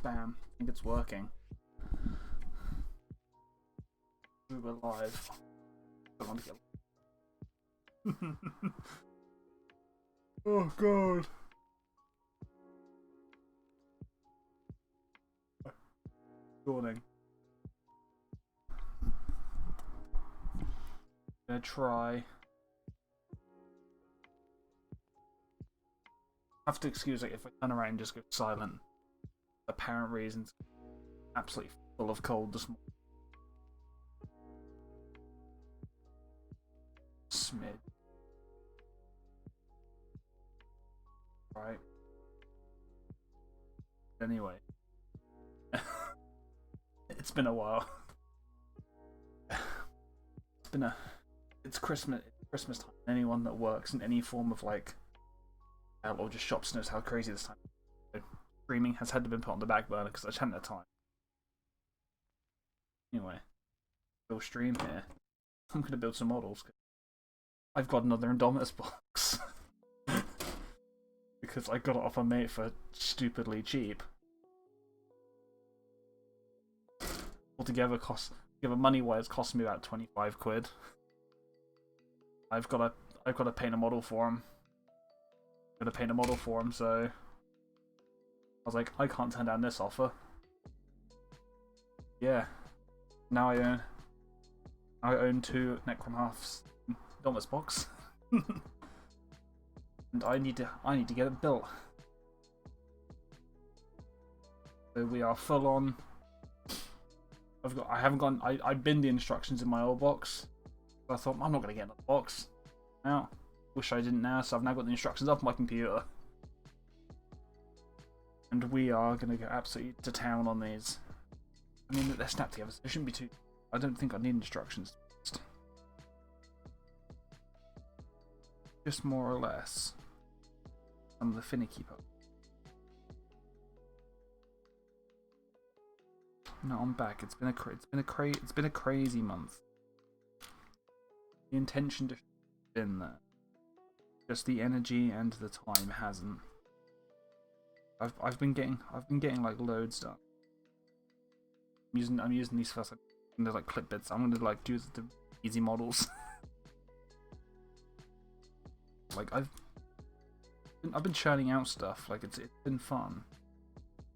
Bam. I think it's working. We were live. Don't want to get... Oh god. Yawning. Gonna try. Have to excuse it if I turn around and just go silent. Apparent reasons. Absolutely full of cold this morning. Smid. Right. Anyway. It's been a while. It's Christmas time. Anyone that works in any form of like or just shops knows how crazy this time. So, streaming has had to be put on the back burner because I just hadn't had time. Anyway, we'll stream here. I'm gonna build some models. I've got another Indominus box because I got it off a mate for stupidly cheap. Altogether, money-wise, cost me about 25 quid. I've got to paint a model for him. So I was like, I can't turn down this offer. Yeah. Now I own 2 Necron halves Indominus box. And I need to get it built. So we are full on. I binned the instructions in my old box. So I thought I'm not gonna get another box. Now, wish I didn't now. So I've now got the instructions up on my computer, and we are gonna go absolutely to town on these. I mean, they're snapped together, so it shouldn't be too. I don't think I need instructions. Just more or less some of the finicky parts. No, I'm back. It's been a crazy month. The intention to been there, just the energy and the time hasn't. I've been getting like loads done. I'm using these first. I'm gonna like clip bits. I'm gonna like do the easy models. Like I've been churning out stuff. Like it's been fun.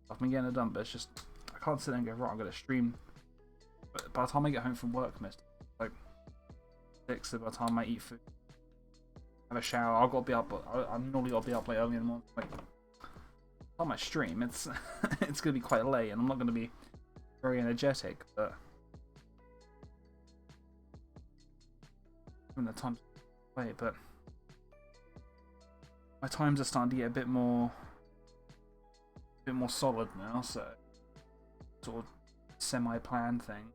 I've been getting it done, but it's just. I can't sit there and go, right, I'm going to stream. But by the time I get home from work, like 6, so by the time I eat food, have a shower, I've got to be up, I'm normally got to be up like early in the morning. Like, on my stream, it's it's going to be quite late, and I'm not going to be very energetic, but when the time's late, but my times are starting to get a bit more solid now, so sort of semi-planned thing.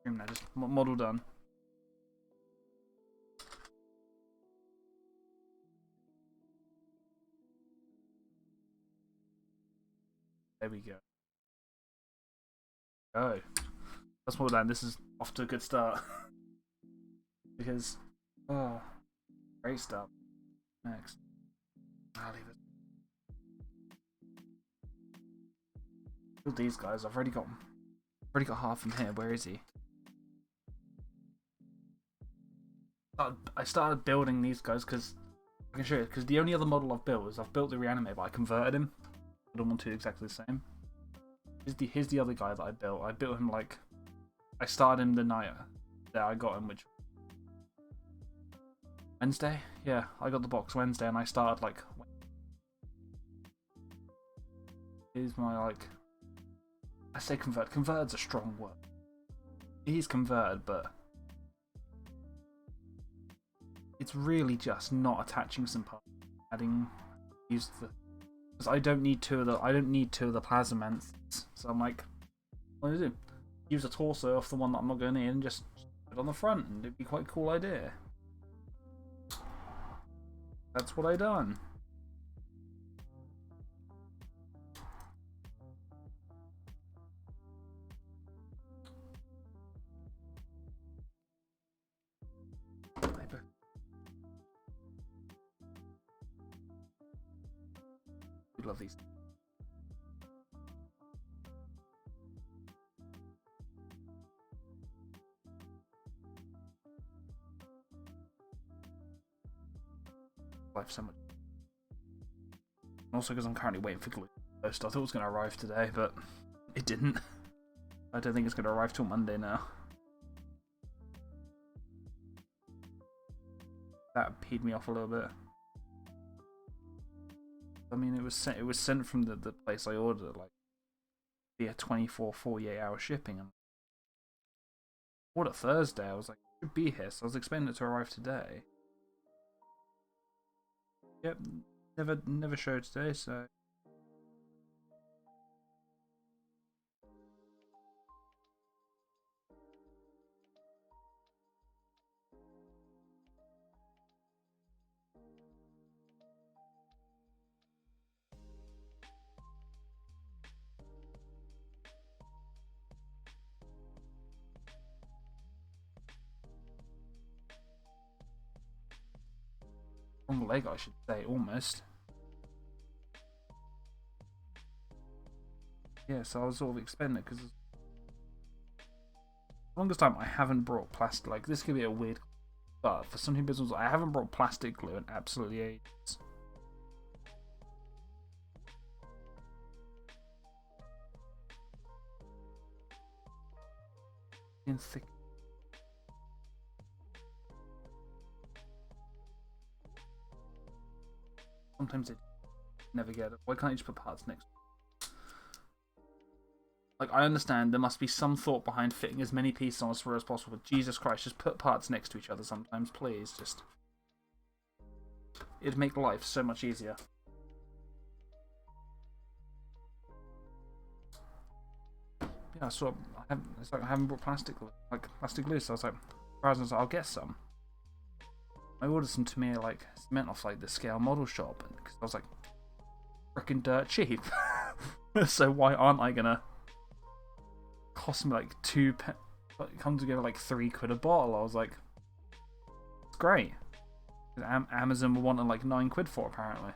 Now, just model done. There we go. Oh, that's model done. This is off to a good start. Because, oh, great stuff. Next, I'll leave it. These guys, I've already got half of them here. Where is he? I started building these guys because I can show you. Because the only other model I've built is I've built the reanimate, but I converted him. I don't want to exactly the same. Here's the other guy that I built. I built him like I started him the night that I got him, which Wednesday. Yeah, I got the box Wednesday, and I started like. Here's my like. I say convert. Converted's a strong word. He's converted, but it's really just not attaching some parts. Adding, use the because I don't need two of the plasma menthes. So I'm like, what do I do? Use a torso off the one that I'm not going to need and just put it on the front, and it'd be quite a cool idea. That's what I done. We love these. Life so much. Also because I'm currently waiting for glue post. I thought it was going to arrive today, but it didn't. I don't think it's going to arrive till Monday now. That peed me off a little bit. I mean, it was sent from the place I ordered it, like via 48 hour shipping. And ordered Thursday. I was like, it should be here, so I was expecting it to arrive today. Yep, never showed today, so. Wrong leg, I should say, almost. Yeah, so I was sort of expecting it because the longest time I haven't brought plastic. Like, this could be a weird, but for some businesses, I haven't brought plastic glue in absolutely ages. In thick. Sometimes they never get it. Why can't you just put parts next? Like, I understand there must be some thought behind fitting as many pieces on a square as possible, but Jesus Christ, just put parts next to each other sometimes, please. Just. It'd make life so much easier. Yeah, so it's like I haven't brought plastic glue, so I was like, I'll get some. I ordered some Tamiya like cement off like the scale model shop because I was like, frickin' dirt cheap. So why aren't I gonna cost me like come together like £3 a bottle? I was like, it's great. Amazon were wanting like £9 for it, apparently.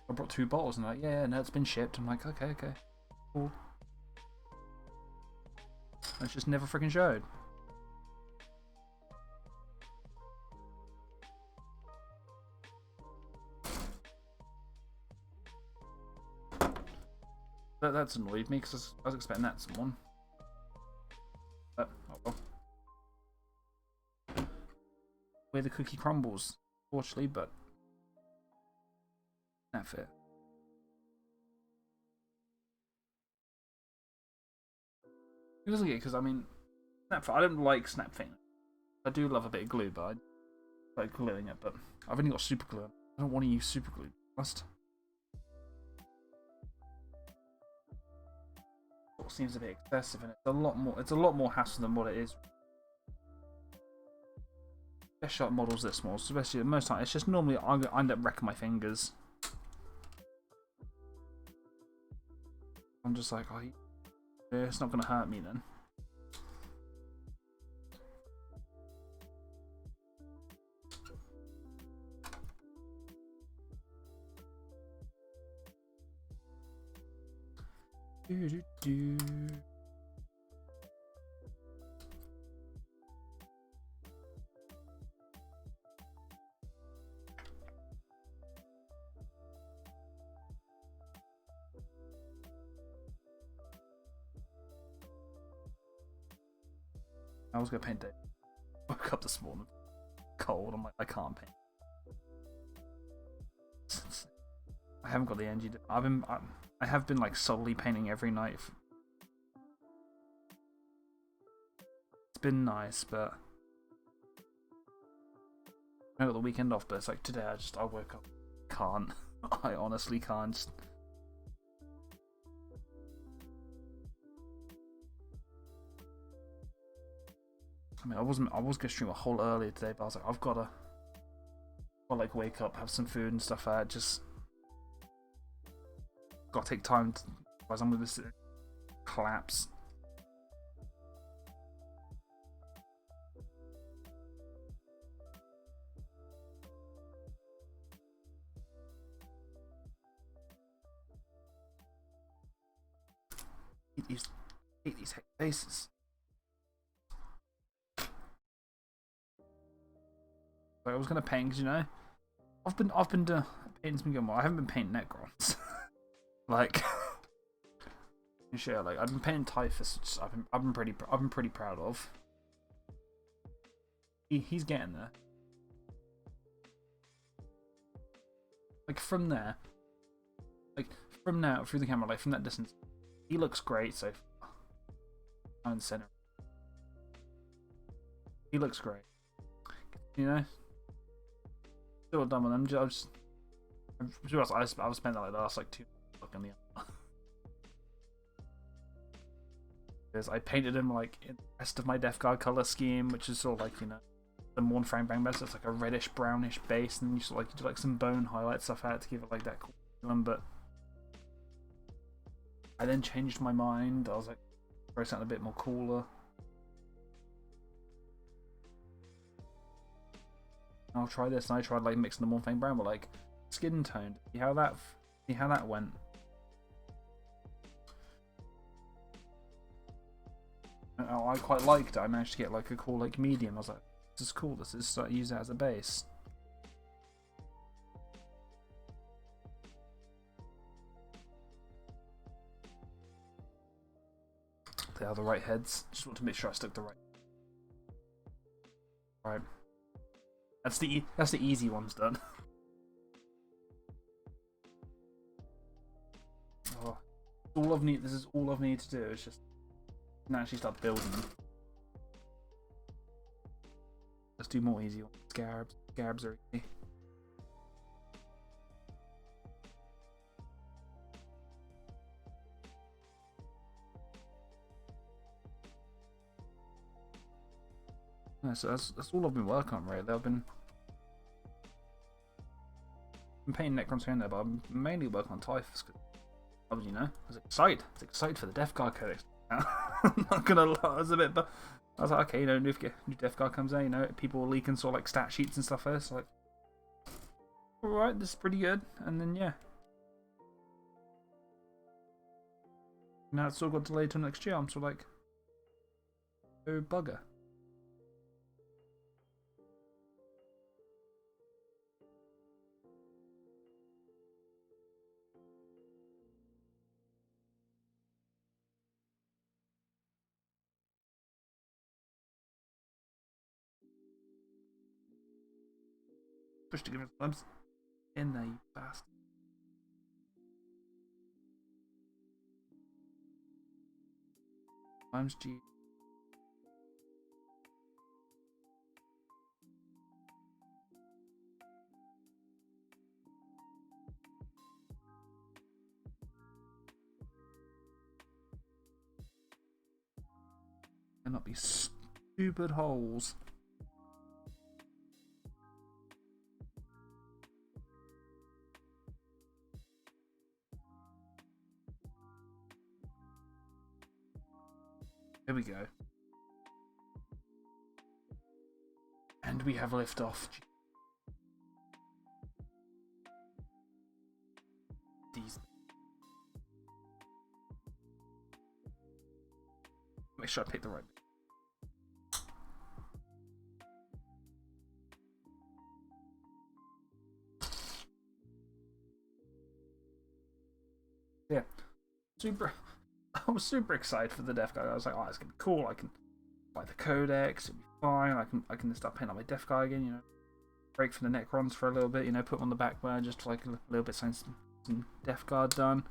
I brought 2 bottles and they're like, yeah, no, it's been shipped. I'm like, okay, cool. And it's just never freaking showed. That's annoyed me because I was expecting that someone. But, oh well. Where the cookie crumbles, fortunately, but not fair. It doesn't get because I mean, I don't like snap thing. I do love a bit of glue, but I like gluing it. But I've only got super glue. I don't want to use super glue. Must. Sort of seems a bit excessive, and it's a lot more hassle than what it is. Especially models this small, especially most time, it's just normally I end up wrecking my fingers. I'm just like, oh, yeah, it's not going to hurt me then. I was going to paint it. Woke up this morning, cold. I'm like, I can't paint. I haven't got the energy. I have been like solely painting every night. It's been nice, but I got the weekend off. But it's like today, I woke up. Can't. I honestly can't. Just... I mean, I was gonna stream a whole earlier today, but I was like, I've gotta like wake up, have some food and stuff. Just gotta take time, otherwise I'm gonna collapse. hate these faces. I was gonna paint, cause you know, I've been doing painting's been going well. I haven't been painting necrons. Like, sure, like I've been painting Typhus, which I've been pretty proud of. He's getting there. Like from there, like from now through the camera, like from that distance, he looks great so far. I'm in the center. He looks great. You know. Still done with them. I've spent like the last like 2 months looking the other. Because I painted him like in the rest of my Death Guard color scheme, which is sort of like, you know, the Morn Frame Bang base. It's like a reddish brownish base, and you sort of like do like some bone highlight stuff out to give it like that cool feeling. But I then changed my mind. I was like, try something a bit more cooler. I'll try this, and I tried like mixing the Morn Frame Brown with like skin toned. See how that went. I quite liked it. I managed to get like a cool like medium. I was like, this is cool. This is use that as a base. They are the right heads. Just want to make sure I stuck the right. Right. That's the easy ones done. Oh, all I've need. This is all I've needed to do. It's just now actually start building them. Let's do more easy ones. Scarabs. Scarabs are easy. Yeah, so that's all I've been working on, right? I've been painting necrons here and there, but I'm mainly working on Typhus. You know, I was excited for the Death Guard codex. I'm not gonna lie, I was a bit, but I was like, okay, you know, new Death Guard comes out, you know, people are leaking sort of like stat sheets and stuff there, so like, alright, this is pretty good, and then yeah. Now it's still got delayed till next year, I'm sort of like, oh bugger. Push to give me clubs in there, you bastard. Times G. Cannot be stupid holes. Here we go. And we have liftoff. These. Make sure I pick the right. Yeah. I was super excited for the Death Guy. I was like, oh, it's gonna be cool. I can buy the codex, it'll be fine. I can start painting on my Death Guy again, you know. Break from the necrons for a little bit, you know, put them on the back burner just for like a little bit, some Death Guard done.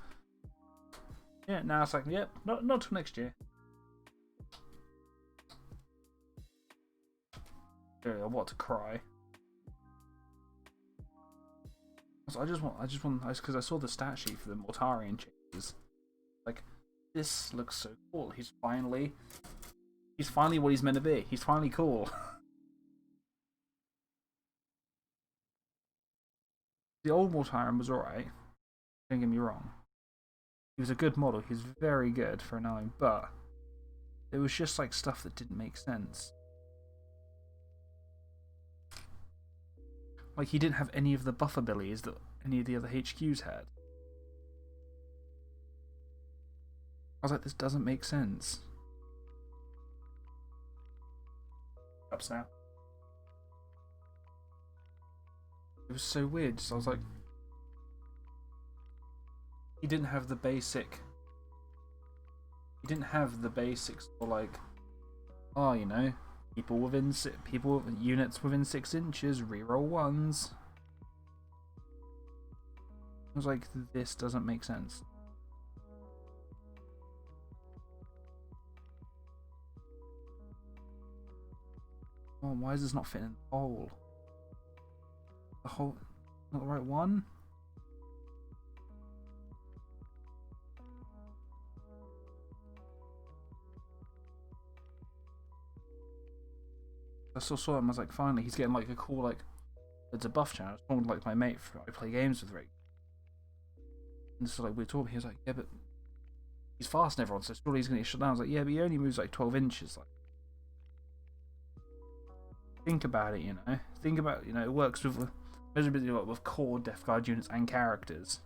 Yeah, now it's like, yep, not till next year. Really, I want to cry. So I just want, because I saw the stat sheet for the Mortarian changes. Like, this looks so cool. He's finally what he's meant to be. He's finally cool. The old Mortarian was alright. Don't get me wrong. He was a good model. He was very good for an eye, but it was just like stuff that didn't make sense. Like, he didn't have any of the buff abilities that any of the other HQs had. was like, this doesn't make sense. Ups now. It was so weird. So I was like, he didn't have the basic. He didn't have the basics for like, oh, you know, units within 6 inches, reroll ones. I was like, this doesn't make sense. Oh, why is this not fitting in the hole? The hole, not the right one? I still saw him, I was like, finally, he's getting like a cool, like, it's a buff channel. It's more like my mate I play games with Rick. And so like, we were talking, he was like, yeah, but he's fast and everyone, so surely he's going to get shut down. I was like, yeah, but he only moves like 12 inches. Like, think about it, you know. Think about, you know, it works with with core Death Guard units and characters.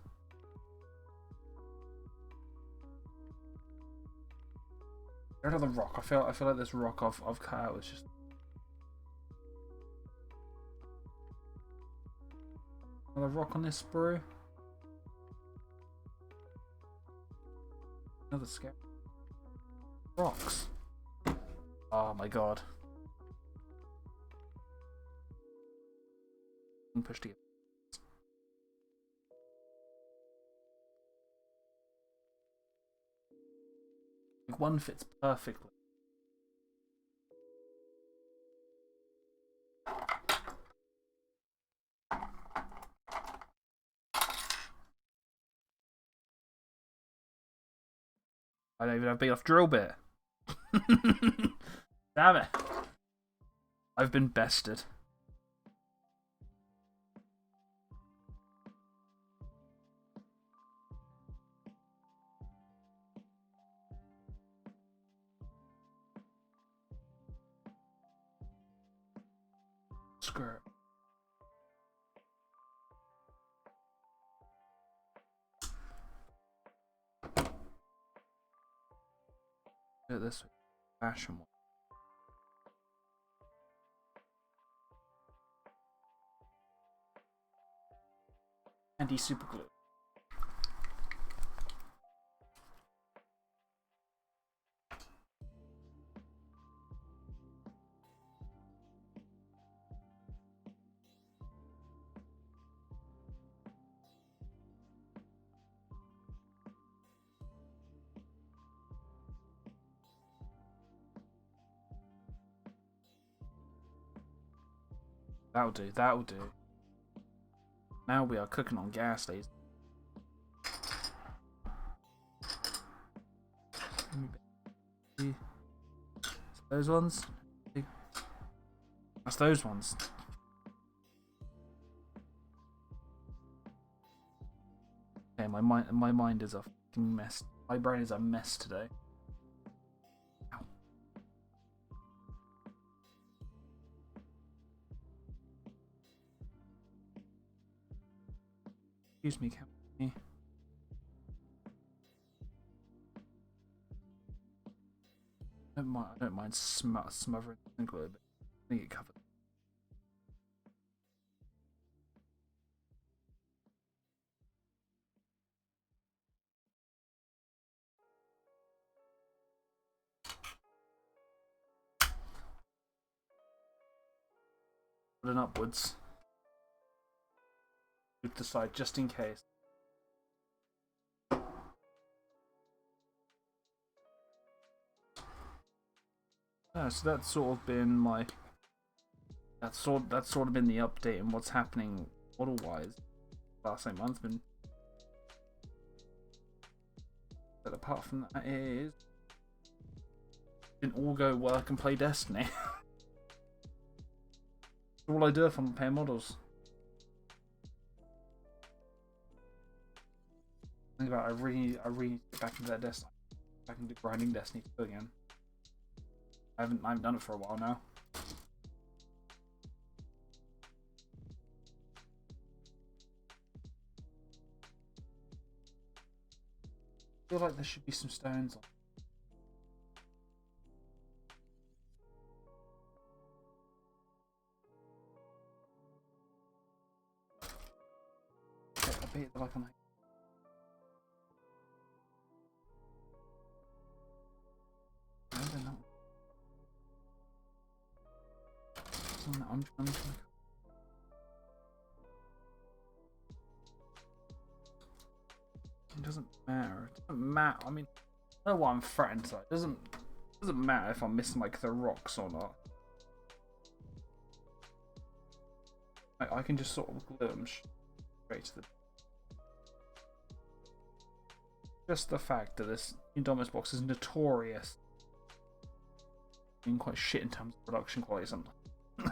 Another rock. I feel like this rock I've cut out is just. Another rock on this sprue. Another scare. Rocks. Oh my god. Push together. One fits perfectly. I don't even have a big enough drill bit. Damn it. I've been bested. Screw it. Do it this way. Fashion one. Anti-super glue. That'll do, that'll do. Now we are cooking on gas, ladies. Those ones? That's those ones. Okay, my mind is a fucking mess. My brain is a mess today. Ow. Excuse me, company. I don't mind smothering the glue a bit. I think it covered. Put it upwards. Move the side just in case. So that's sort of been my. That's sort of been the update and what's happening model-wise. Last 8 months been. But apart from that, it is. Didn't all go work and play Destiny. All I do if I'm playing models. Think about it, I really need to get back into that Destiny. Back into grinding Destiny 2 again. I haven't done it for a while now. feel like there should be some stones on. Okay, I bet they're like on. No, they're not. I'm trying to. It doesn't matter. It doesn't matter. I mean, I know what I'm threatened to. It doesn't matter if I'm missing like the rocks or not. I can just sort of glue them straight to the. Just the fact that this Indominus box is notorious being quite shit in terms of production quality sometimes.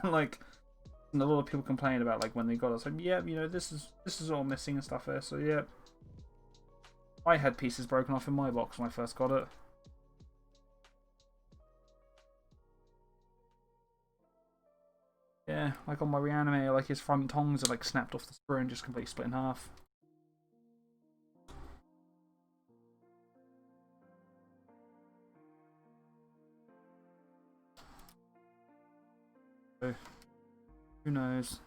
Like, and a lot of people complain about like when they got it. It's like, yeah, you know, this is all missing and stuff there. So yeah, I had pieces broken off in my box when I first got it. Yeah, like on my reanimator, like his front tongs are like snapped off the screw and just completely split in half. So, who knows?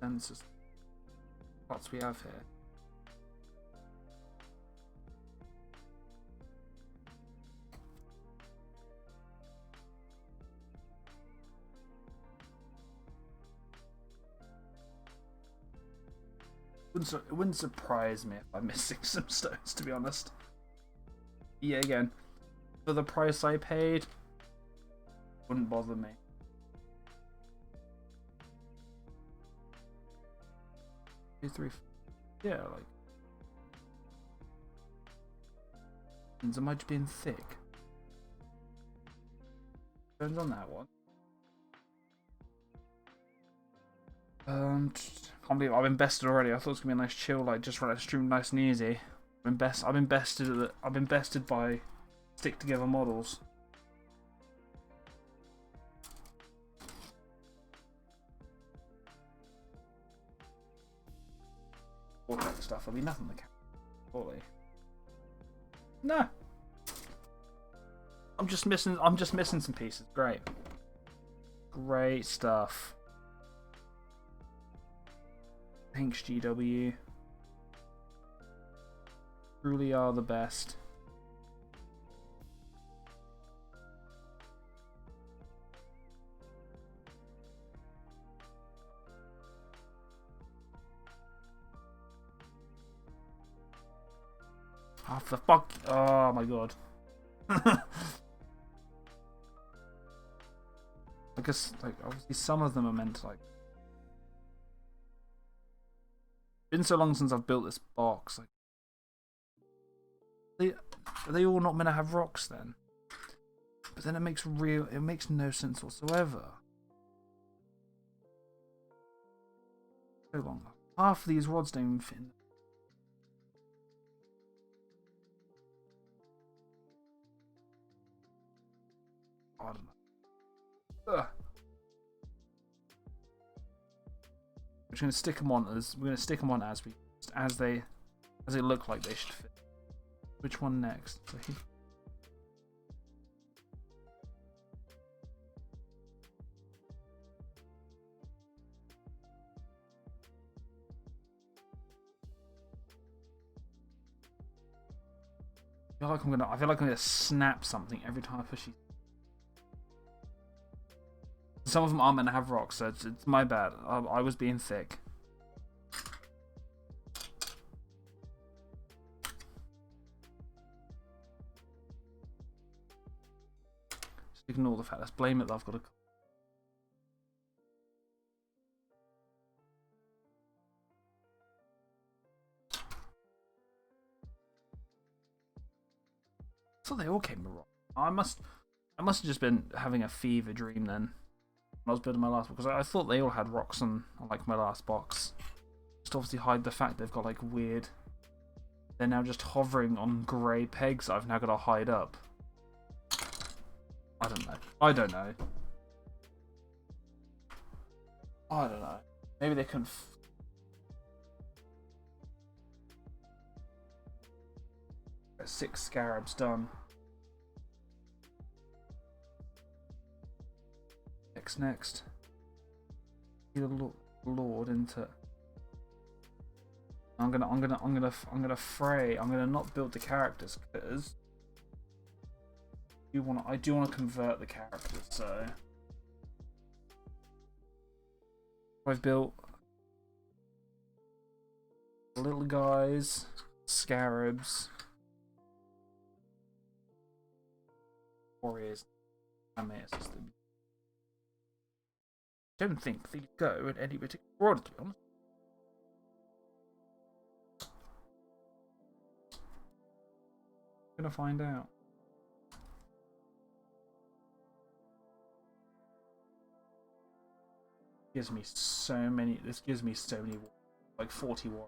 Sensors. What we have here. It wouldn't surprise me if I'm missing some stones, to be honest. Yeah, again, for the price I paid, wouldn't bother me. Yeah, like. Am I just being thick? Stones on that one. Can't believe I've been bested already. I thought it was gonna be a nice chill, like just run a stream nice and easy. I've been bested by stick together models. All that stuff. There'll be nothing to count. Surely. No. I'm just missing some pieces. Great. Great stuff. Thanks, GW. Truly are the best. Oh, the fuck. Oh my god. I guess, like, obviously some of them are meant to, like. Been so long since I've built this box. Like, are they all not meant to have rocks then? But then it makes no sense whatsoever. So long. Half of these rods don't even fit in. I don't know. Ugh. We're just gonna stick them on as they look like they should fit. Which one next? So I feel like I'm gonna snap something every time I push these. Some of them aren't meant to have rocks, so it's my bad. I was being thick. Just ignore the fact. Let's blame it that I've got a. So they all came wrong. I must have just been having a fever dream then. When I was building my last box, because I thought they all had rocks on like my last box. Just obviously hide the fact they've got like weird. They're now just hovering on grey pegs that I've now got to hide up. I don't know. I don't know. I don't know. Maybe they can. 6 scarabs done. Next. The Lord into. I'm gonna fray. I'm gonna not build the characters because I do wanna convert the characters. So I've built little guys, scarabs, warriors, assistant. I don't think these go in any particular order, to be honest. I'm gonna find out. Gives me so many. This gives me so many, like 41.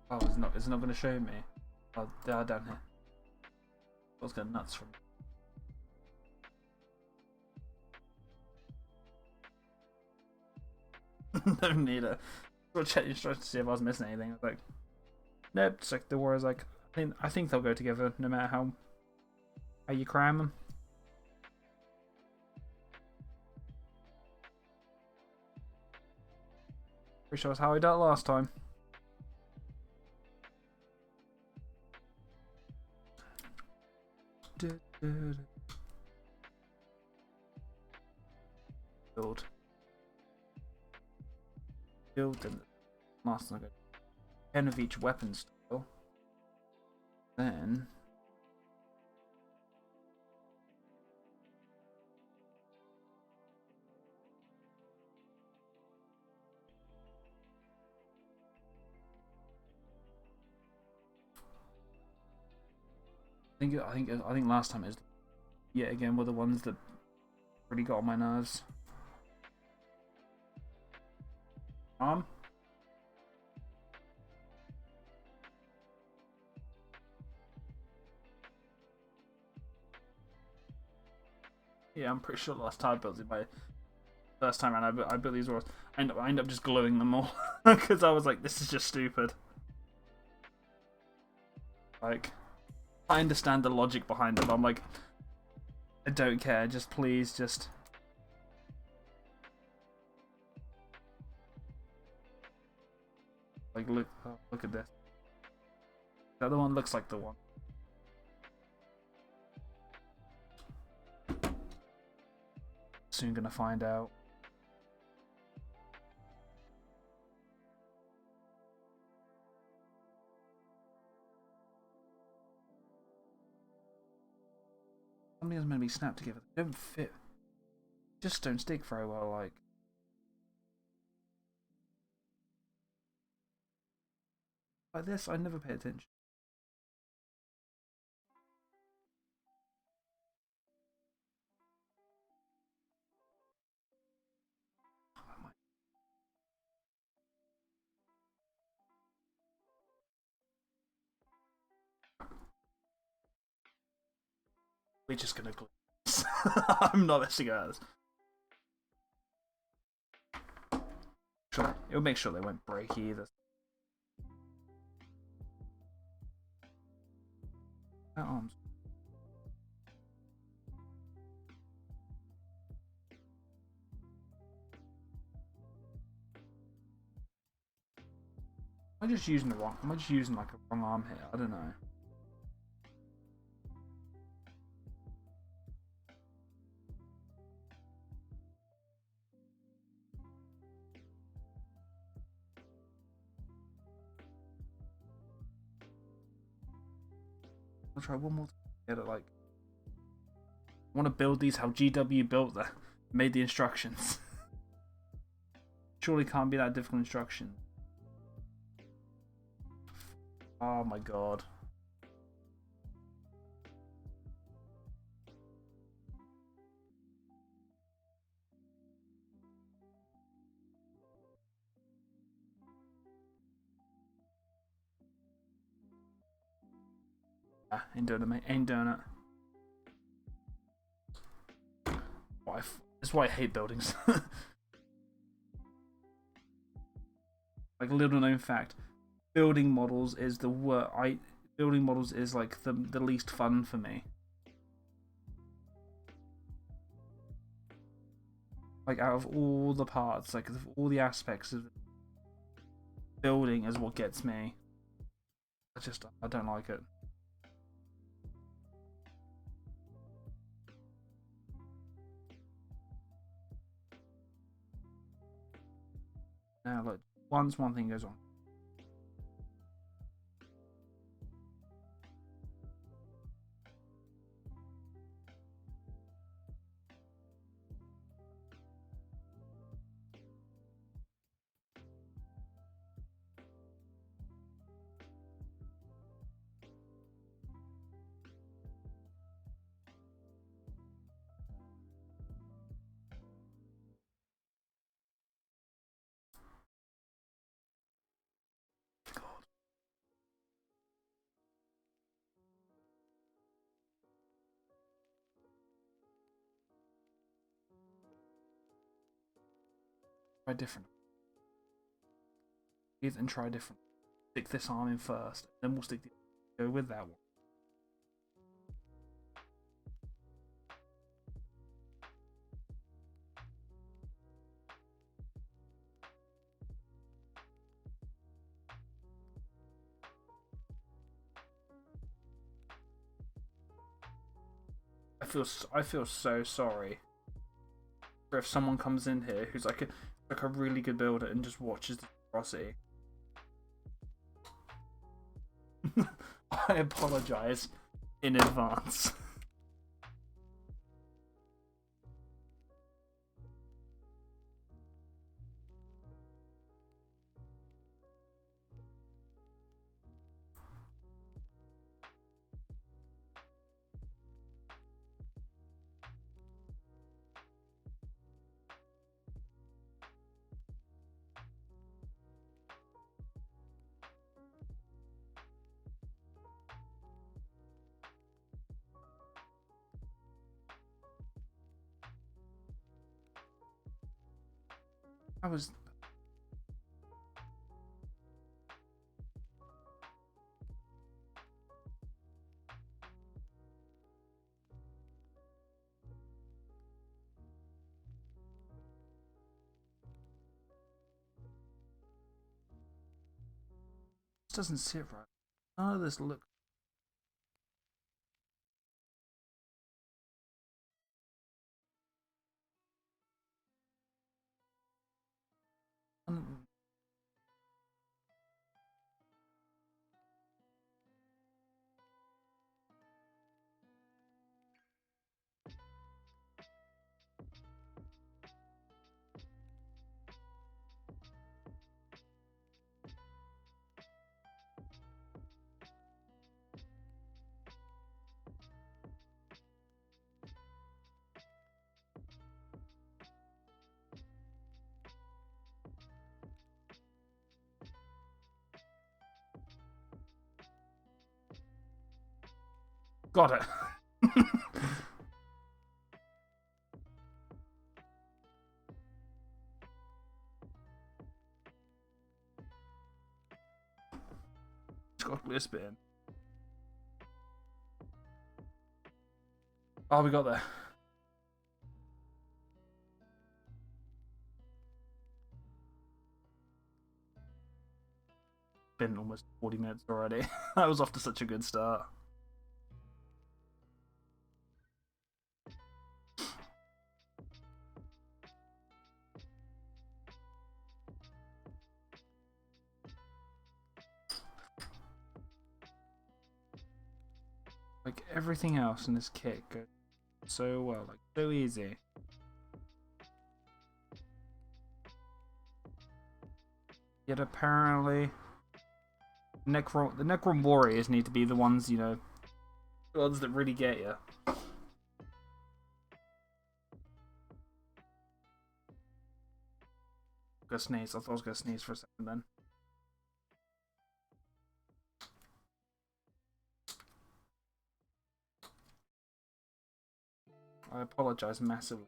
Oh, it's not going to show me. Oh, they are down here. I was going nuts from. Don't need it. I'll check the instructions to see if I was missing anything. I was like, nope. It's like the war is like. I think they'll go together no matter how you cram them. Pretty sure that's how I did it last time. Build and master 10 of each weapon style. Then I think last time it was yet again were the ones that really got on my nerves. Yeah, I'm pretty sure last time I built it by first time around I built these walls. I end up just gluing them all because I was like, this is just stupid. Like, I understand the logic behind it, but I'm like, I don't care. Just please, just. Like, look at this. The other one looks like the one. Soon gonna find out. Something's meant to be snapped together. They don't fit. Just don't stick very well, like. Like this, I never pay attention. We're just gonna glue. I'm not messing around. It'll make sure they won't break either. That arm's. Am I just using the wrong? Am I just using like a wrong arm here? I don't know. I'll try one more to get it. Like, I want to build these how GW built that, made the instructions. Surely can't be that difficult instruction. Oh my god. Yeah, ain't doing it, mate. Ain't doing it. That's why I hate buildings. Like a little known fact, building models is the worst. Building models is like the least fun for me. Like out of all the parts, like all the aspects of building is what gets me. I don't like it. Now look, once one thing goes on. Try different. And try different. Stick this arm in first, then we'll go with that one. I feel so sorry for if someone comes in here who's like a really good builder and just watches the atrocity. I apologize in advance. I was. This doesn't sit right. None of this looks. Got it. Just got this bit in. Oh, we got there. Been almost 40 minutes already. That was off to such a good start. Like everything else in this kit goes so well, like so easy. Yet apparently, the necron warriors need to be the ones, you know, the ones that really get you. I'm gonna sneeze. I thought I was gonna sneeze for a second then. I apologise massively.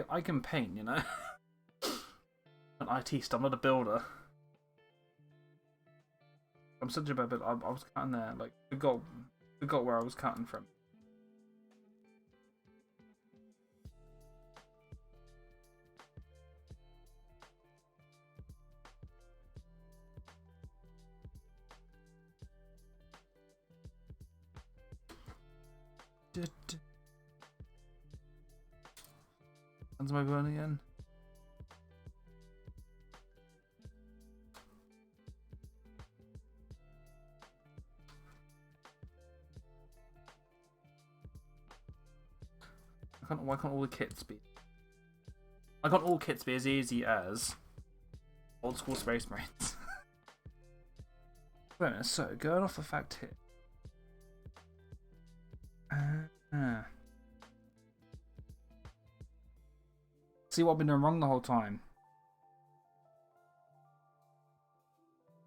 I can paint, you know. I'm an artist. I'm not a builder. I'm such a bad builder. I was cutting there, like forgot where I was cutting from. Am I burning again? Why can't all the kits be? Why can't all kits be as easy as old school Space Marines? Wait a minute, so going off the fact here. See what I've been doing wrong the whole time.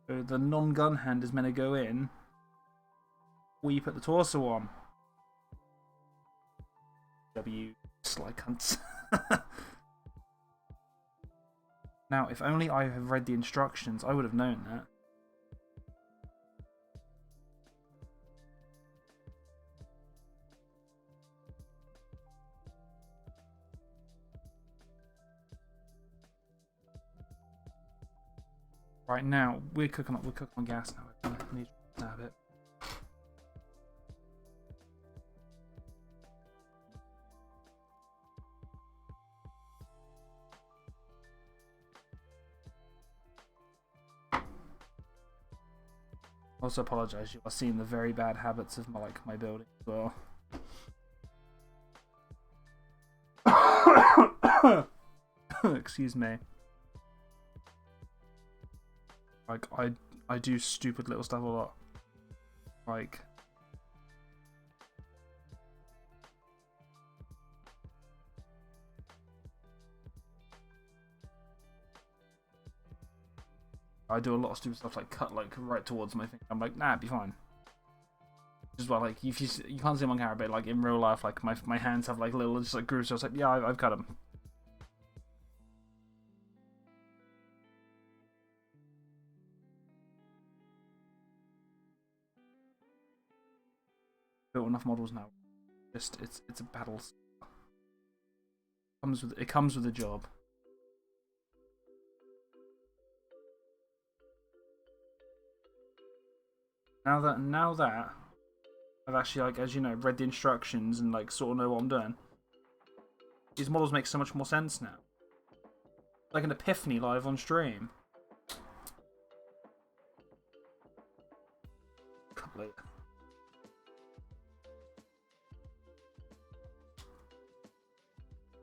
So the non-gun hand is meant to go in where you put the torso on. Sly cunts. Now, if only I have read the instructions, I would have known that. Right now, we're cooking on gas now. I need to stab it. Also apologise, you are seeing the very bad habits of my building as well. Excuse me. Like I do stupid little stuff a lot. Like I do a lot of stupid stuff, like cut like right towards my thing. I'm like, nah, it'd be fine. Just well, like if you can't see them on camera, but like in real life, like my hands have like little just like grooves. So I was like, yeah, I've cut them. Built enough models now. Just it's a battle. It comes with a job. Now that I've actually, like, as you know, read the instructions and like sort of know what I'm doing, these models make so much more sense now. Like an epiphany live on stream. Later.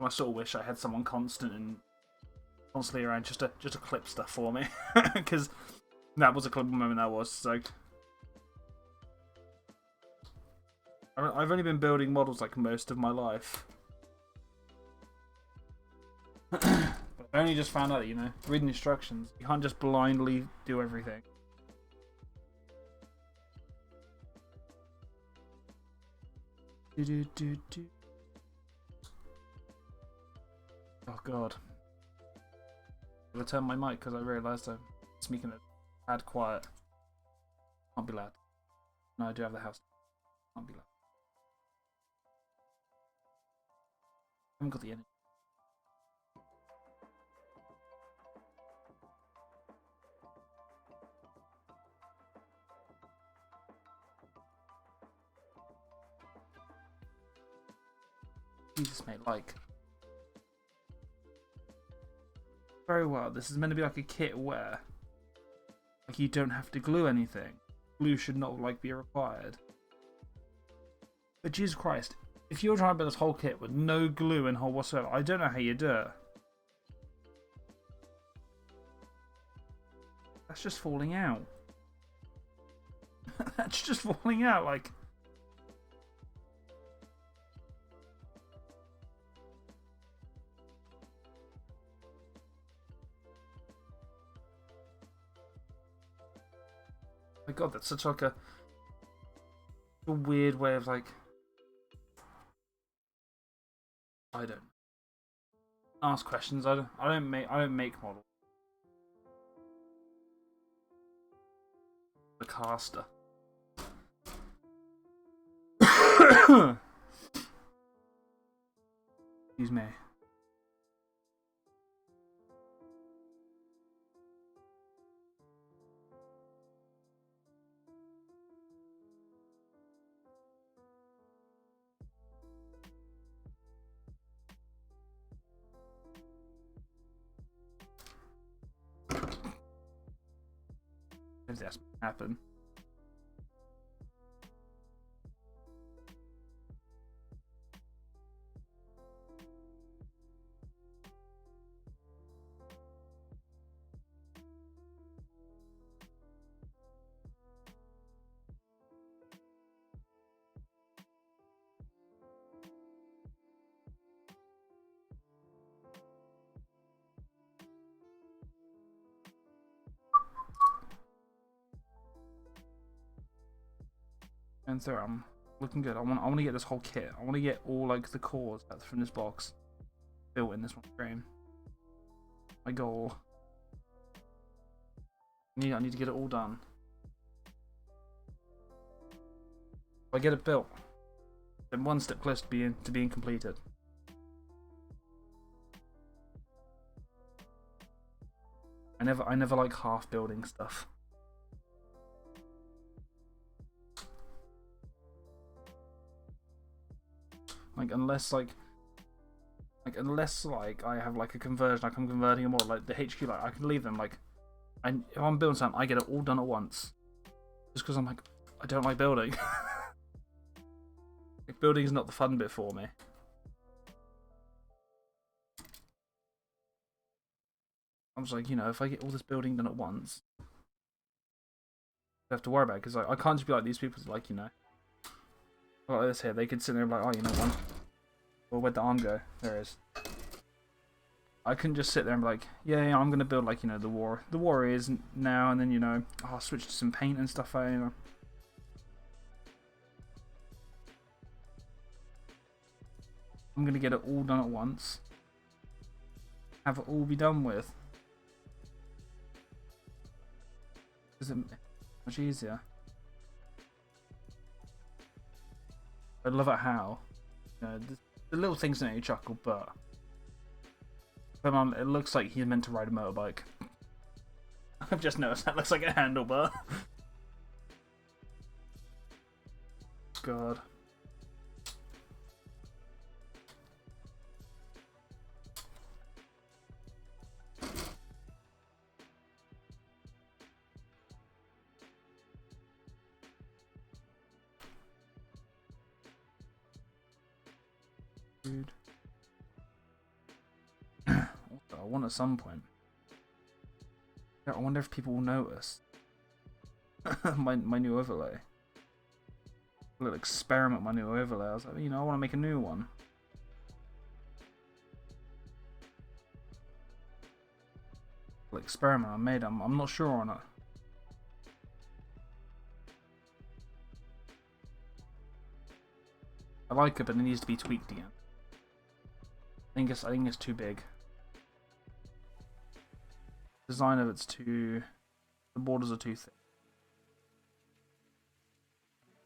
I sort of wish I had someone constantly around just to clip stuff for me, because that was a clippable moment. That was so. I've only been building models like most of my life. But I only just found out, you know, reading instructions, you can't just blindly do everything. Oh god. I'm gonna turn my mic because I realised I'm speaking at bad quiet. Can't be loud. No, I do have the house. Can't be loud. I haven't got the energy. Jesus, mate, like. Very well, this is meant to be like a kit where like you don't have to glue anything. Glue should not like be required. But Jesus Christ, if you're trying to build this whole kit with no glue in whole whatsoever, I don't know how you do it. That's just falling out. That's just falling out, like. My God, that's such like a weird way of like. I don't ask questions. I don't make models. The caster. Excuse me. If that's happen. And so I'm looking good. I want to get this whole kit. I want to get all like the cores from this box built in this one frame. My goal. I need to get it all done. If I get it built, then one step closer to being completed. I never like half building stuff. Unless I have like a conversion, like I'm converting a model, like the HQ, like I can leave them like, and if I'm building something, I get it all done at once, just because I'm like, I don't like building. Like, building is not the fun bit for me. I was like, you know, if I get all this building done at once, I don't have to worry about it, because I can't just be like these people, like, you know, like this here, they could sit there and be like, oh, you know what? Well, where'd the arm go? There it is. I can just sit there and be like, yeah, I'm gonna build like, you know, the warriors now, and then, you know, I'll switch to some paint and stuff. You know, I'm gonna get it all done at once. Have it all be done with. Is it much easier? I love it how, you know, the little things that make you chuckle, but it looks like he's meant to ride a motorbike. I've just noticed that looks like a handlebar. God. Dude. I want at some point. Yeah, I wonder if people will notice my new overlay. A little experiment with my new overlay. I was like, you know, I want to make a new one. A little experiment I made. I'm not sure on it. I like it, but it needs to be tweaked again. I think it's too big. Design of it's too. The borders are too thick.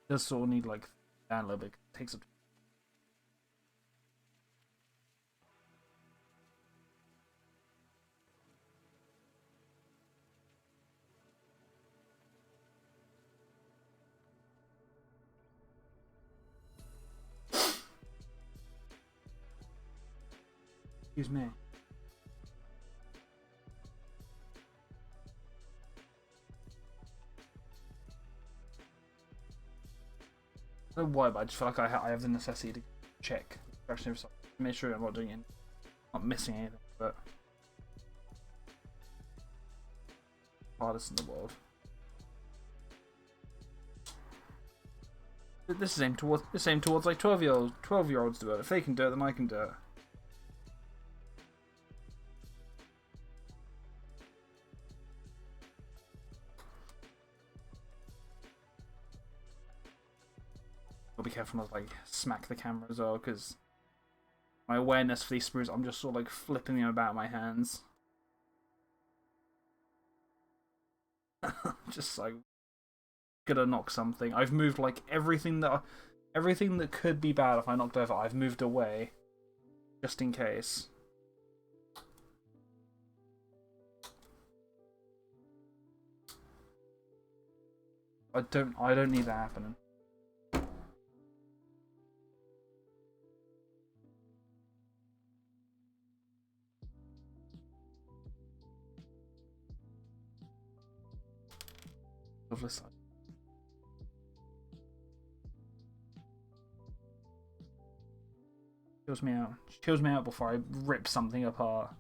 It does sort of need like down a little bit. It takes up. Excuse me. I don't know why, but I just feel like I have the necessity to check, especially if make sure I'm not doing it, not missing anything. But hardest in the world. This is aimed towards like 12-year-olds do it. If they can do it, then I can do it. be careful not to like smack the camera as well, because my awareness for these sprues, I'm just sort of like flipping them about in my hands. Just like gonna knock something. I've moved like everything that could be bad if I knocked over. I've moved away, just in case. I don't need that happening. Lovely side. Chills me out. Chills me out before I rip something apart.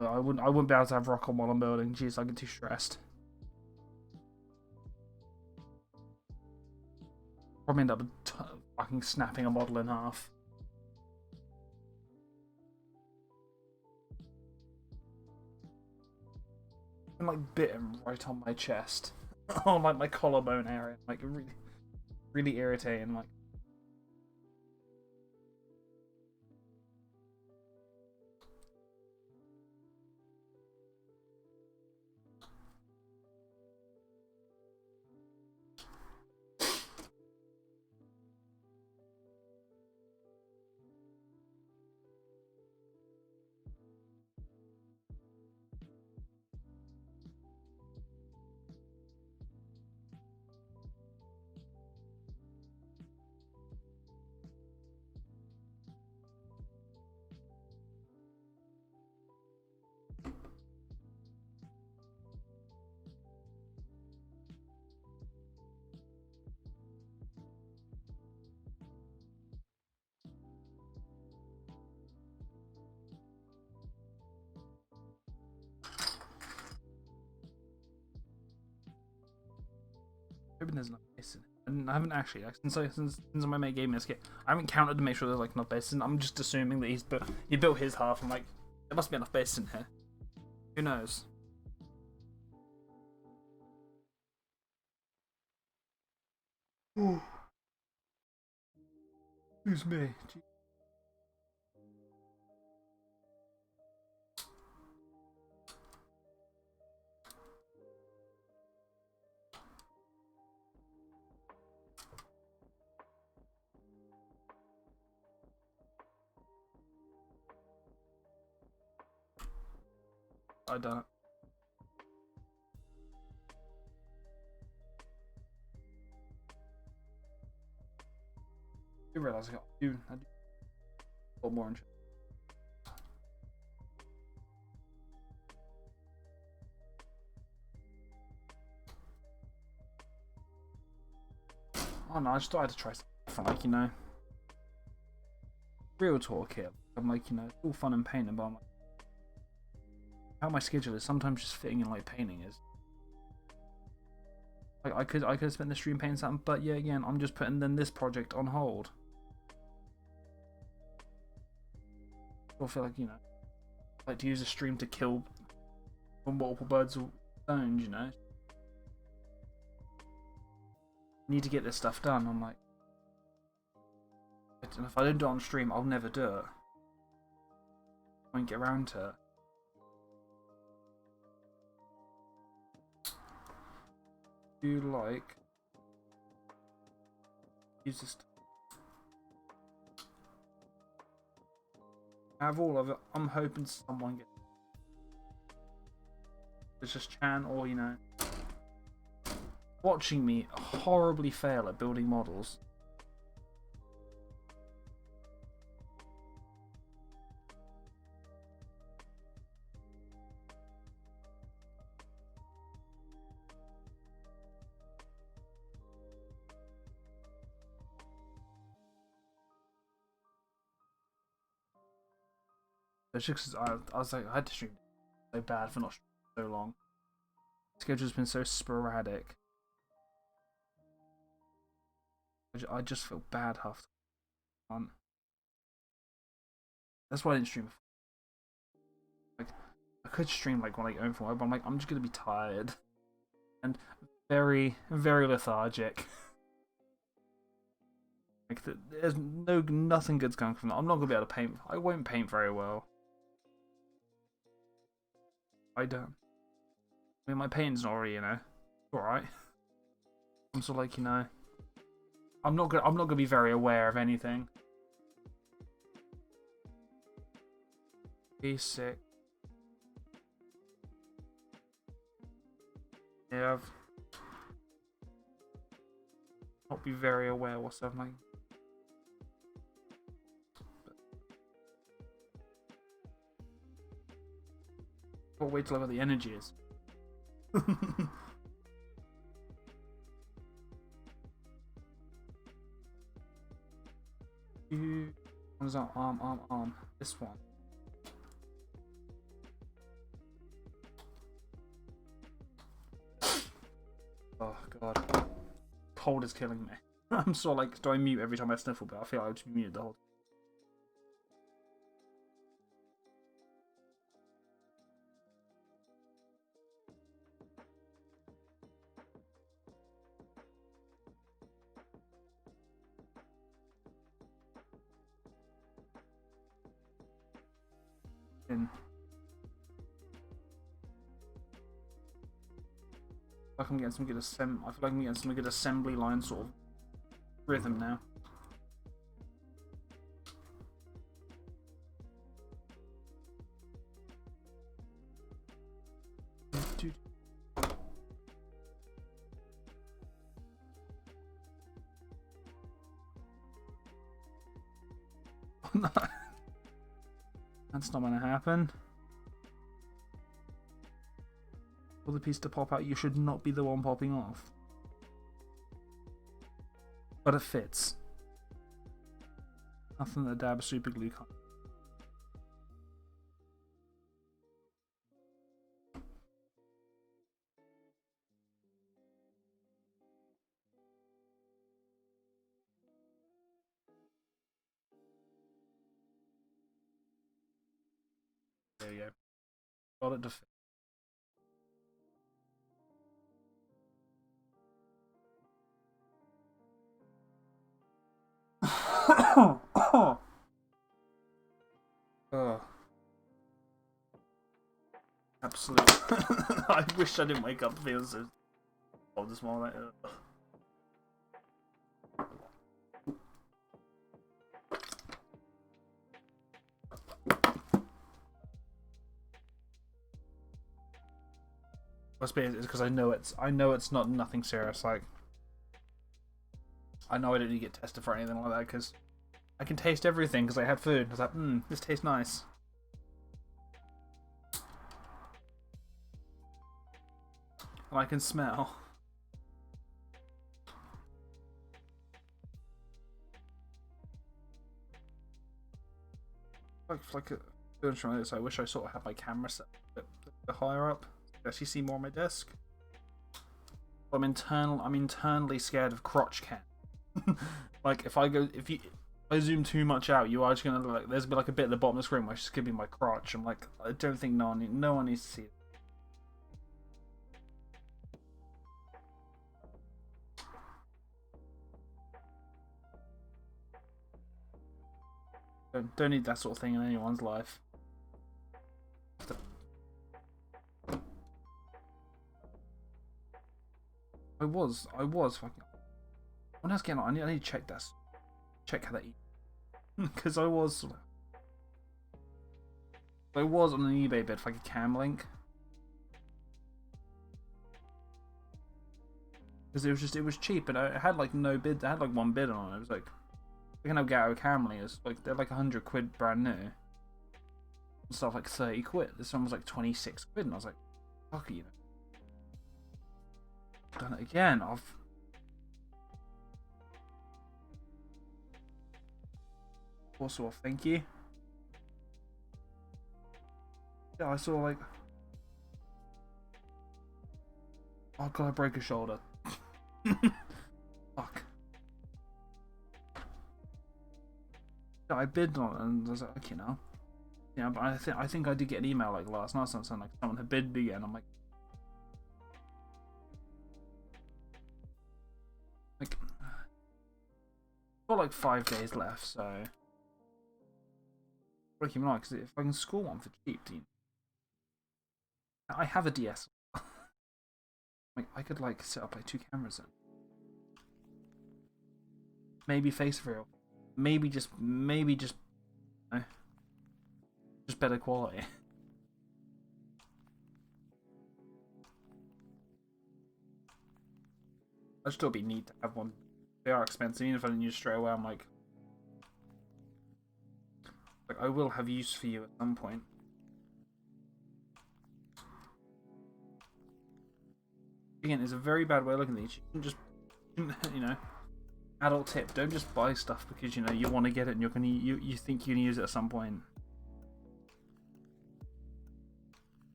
I wouldn't be able to have rock on while I'm building. Jeez, I get too stressed. Probably end up fucking snapping a model in half. I'm like bitten right on my chest. On like my collarbone area. Like really irritating. Like hoping there's enough base in it. And I haven't actually, since I made gaming this kit, I haven't counted to make sure there's like enough base in. I'm just assuming that he built his half. I'm like, there must be enough base in here. Who knows? Ooh. Who's me? Jeez. I done it. I realise I do a lot more interesting. Oh no, I just thought I had to try something different, like, you know. Real talk here. I'm like, you know, it's all fun and painting, but I'm like, how my schedule is sometimes just fitting in like painting is. Like I could have spent the stream painting something, but yeah, again, I'm just putting then this project on hold. I feel like, you know, I like to use a stream to kill multiple birds with stones, you know. Need to get this stuff done. I'm like, and if I don't do it on stream, I'll never do it. I won't get around to it. Do you like use this? Out of all of it, I'm hoping someone gets. It's just Chan or, you know, watching me horribly fail at building models. It's just I was like, I had to stream so bad for not streaming so long. The schedule's been so sporadic. I just feel bad half the time. That's why I didn't stream before. Like, I could stream like when I get home from work, but I'm like, I'm just gonna be tired and very, very lethargic. Like, there's nothing good's coming from that. I'm not gonna be able to paint. I won't paint very well. I don't. I mean, my painting's not already, alright. I'm sort of like, I'm not gonna be very aware of anything. Be sick. Yeah, I've not be very aware what's happening. But wait till I got the energy is. What is that? Arm. This one. Oh god. Cold is killing me. I'm so like, do I mute every time I sniffle? But I feel like I would be muted the whole time. I feel like I'm getting some good I feel like I'm getting some good assembly line sort of rhythm now. Oh no. That's not gonna happen. For the piece to pop out, you should not be the one popping off. But it fits. Nothing that dab super glue can't. There you go. Got it to fit. Oh. Absolutely. I wish I didn't wake up feeling so cold this morning. Must be it's because I know it's not nothing serious. Like, I know I didn't get tested for anything like that because I can taste everything because I had food. I was like, this tastes nice. And I can smell. Like doing something like this, I wish I sort of had my camera set a bit higher up. Actually see more on my desk. I'm internally scared of crotch cam. Like if I zoom too much out, you are just gonna like there's like a bit at the bottom of the screen where it's just gonna be my crotch. I'm like, I don't think no one needs to see it. Don't need that sort of thing in anyone's life. I was fucking. When I was getting on, I need to check that. Check how that eat. Because I was on an eBay bid for like a cam link. Because it was cheap and it had like no bid. It had like one bid on it. It was like, we can have get out a cam link. It's like they're like 100 quid brand new. Stuff like 30 quid. This one was like 26 quid, and I was like, fuck you. Done it again. Also, thank you. Yeah, I saw like, oh god, I broke a shoulder. Fuck. Yeah, I bid on it and I was like, okay now. Yeah, but I think I did get an email like last night saying like someone had bid me again. I'm like got like 5 days left, so keep an eye because if I can score one for cheap, I have a DS. Like I could like set up like 2 cameras in. Maybe face reveal. Maybe just better quality. I'd still be neat to have one. They are expensive, even if I didn't use straight away. I'm like I will have use for you at some point. Again, it's a very bad way of looking at these. You can just, you know, adult tip: don't just buy stuff because you know you want to get it and you think you can use it at some point.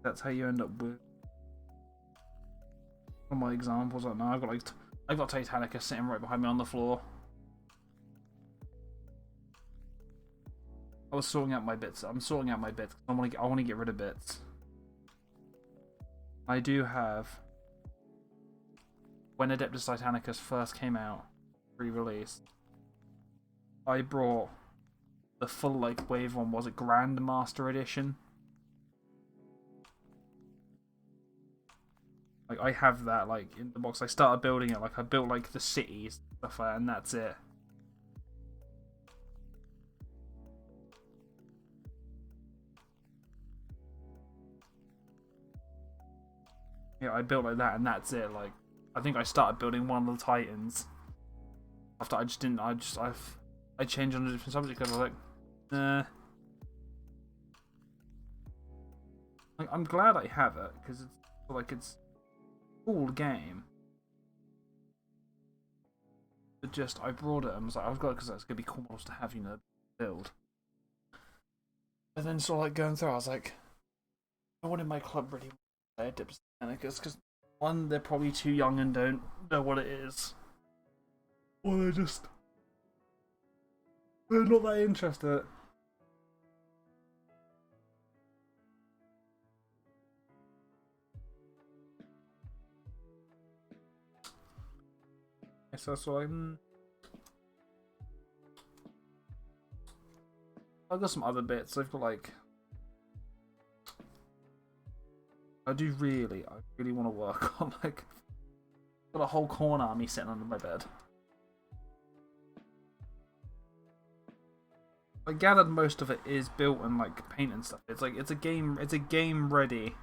That's how you end up with. One of my examples, like now I've got Titanica sitting right behind me on the floor. I was sorting out my bits. I'm sorting out my bits. I want to get rid of bits. I do have. When Adeptus Titanicus first came out, re-released, I brought the full like wave one. Was it Grandmaster Edition? Like I have that like in the box. I started building it. Like I built like the cities and stuff like that, and that's it. Yeah, I built like that, and that's it. Like, I think I started building one of the Titans. After I just didn't. I changed on a different subject because I was like, nah. Like, I'm glad I have it because it's like it's a cool game. But just I brought it and was like, I've got it because that's gonna be cool models to have, you know, build. And then sort of like going through, I was like, I wanted my club really. Adeptus Titanicus because one, they're probably too young and don't know what it is, or they're not that interested. So that's why I've got some other bits. I've got like. I really want to work on like got a whole corn army sitting under my bed. I gathered most of it is built and like paint and stuff. It's like it's a game ready.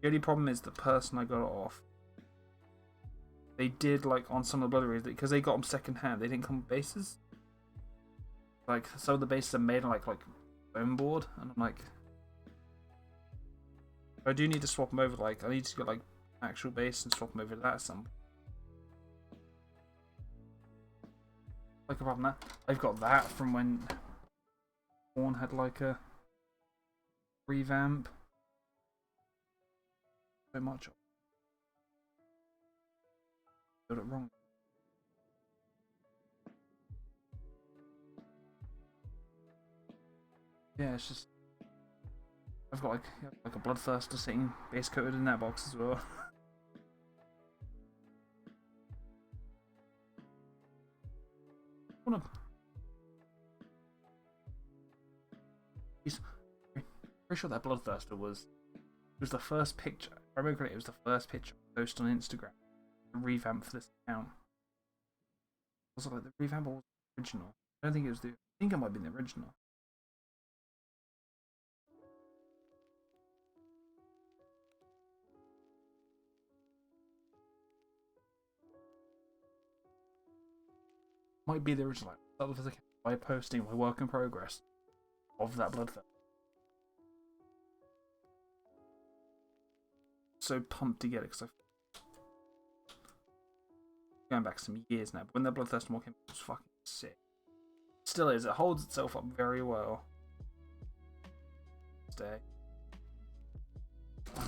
The only problem is the person I got it off. They did like on some of the Blood because they got them second hand. They didn't come with bases. Like some of the bases are made on like foam board, and I'm like. I do need to swap them over, like, I need to get, like, actual base and swap them over to that some. Like, apart from that, I've got that from when Horn had, like, a revamp. So much. Built it wrong. Yeah, it's just. I've got like a Bloodthirster sitting base coated in that box as well. Pretty sure that Bloodthirster was the first picture. If I remember correctly, it was the first picture I posted on Instagram. The revamp for this account. Was it like the revamp or was it the original? I don't think it was the. I think it might have been the original. Might be the original. By posting my work in progress of that Bloodthirster. So pumped to get it because I've going back some years now. But when that Bloodthirster more came, it was fucking sick. Still is. It holds itself up very well. Stay.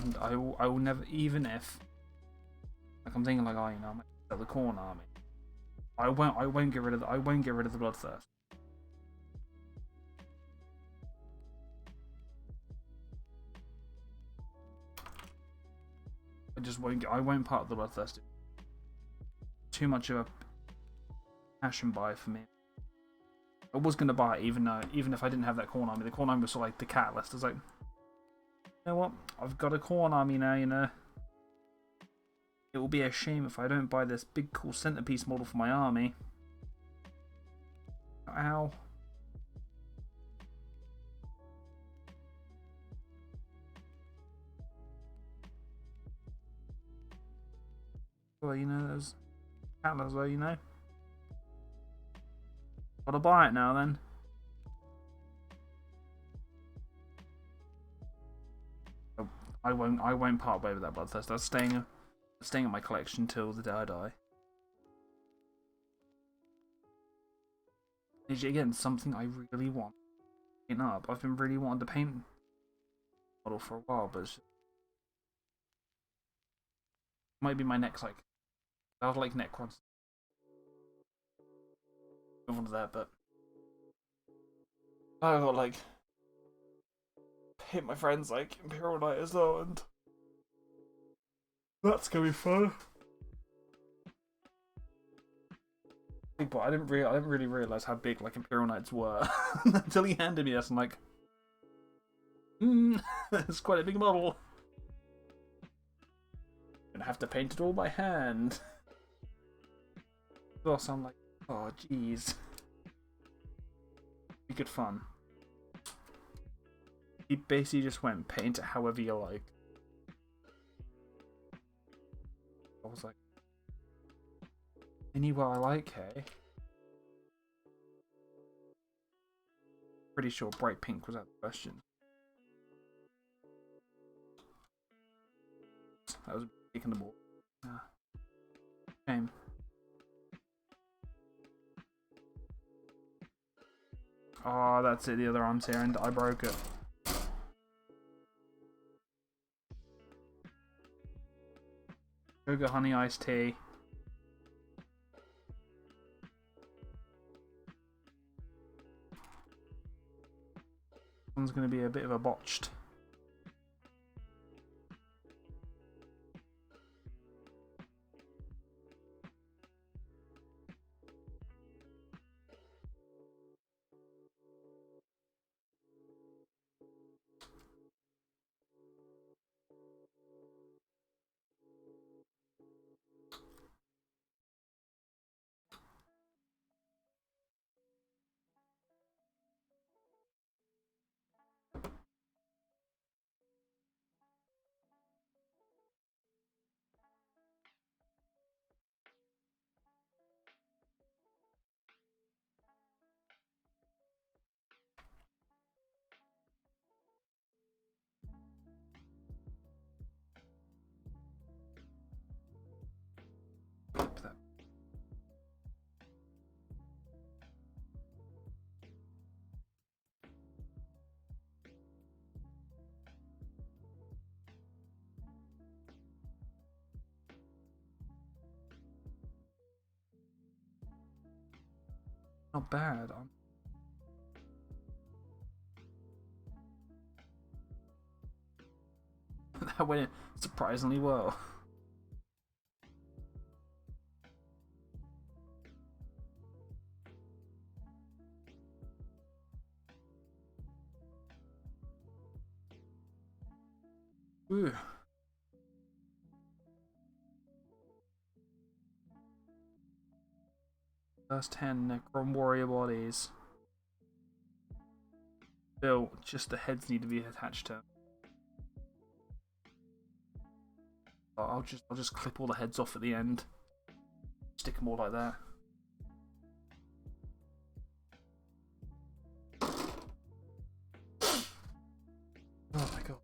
And I will never, even if like I'm thinking like, oh, you know, I might sell the corn army. I won't get rid of the Bloodthirster. just won't. I won't part the bloodthirst. Too much of a passion buy for me. I was gonna buy it even if I didn't have that corn army. The corn army was sort of like the catalyst. I was like, you know what? I've got a corn army now. You know, it will be a shame if I don't buy this big cool centerpiece model for my army. Ow. Well, you know, there's catalyst though, you know. Gotta buy it now then. Oh, I won't part way with that bloodthirst. That's staying in my collection till the day I die. Again, something I really want to paint up. I've been really wanting to paint model for a while, but it's just, might be my next like. I would like necrons. Move on to that, but I got like hit my friends like Imperial Knight as well, and that's gonna be fun. But I didn't really realize how big like Imperial Knights were until he handed me this. I'm like, it's quite a big model. Gonna have to paint it all by hand. So I'm like, oh jeez, be good fun. He basically just went paint it however you like. I was like, anywhere I like, hey. Pretty sure bright pink was out of the question. That was taking the ball. Shame. Oh, that's it. The other arm's here, and I broke it. Sugar honey iced tea. One's going to be a bit of a botched. Not bad. That went surprisingly well. Ooh. First 10 Necron warrior bodies. Still, just the heads need to be attached to. I'll just clip all the heads off at the end. Stick them all like that. Oh my god.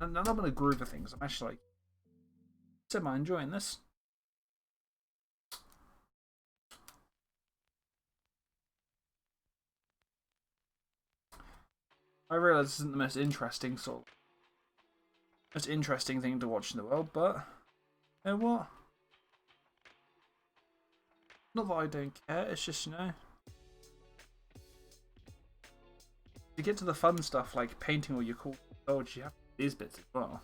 And I'm in a groove of things. I'm actually like, semi enjoying this. I realise this isn't the most interesting thing to watch in the world, but you know what? Not that I don't care, it's just, you know, to get to the fun stuff like painting all your cool builds, you have these bits as well.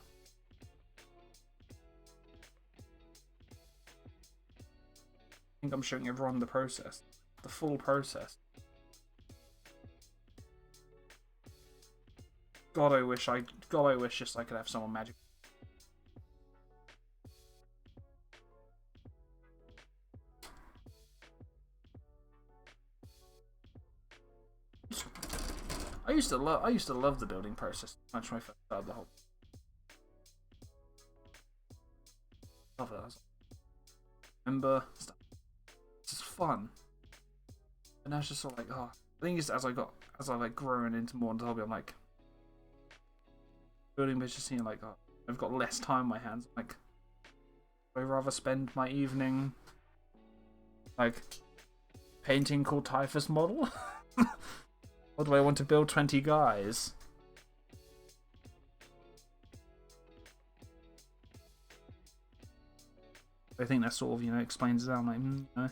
I think I'm showing everyone the process, the full process. God, I wish just I could have someone magic. I used to love the building process. Much when I first started the whole. Love it. Remember, it's just fun. And now it's just sort of like, oh, I think it's as I like growing into more into the hobby, I'm like, building just seeing like, oh, I've got less time on my hands. Like, I'd rather spend my evening like painting cool typhus model. Or do I want to build 20 guys? I think that sort of, you know, explains it out. I'm like, you know,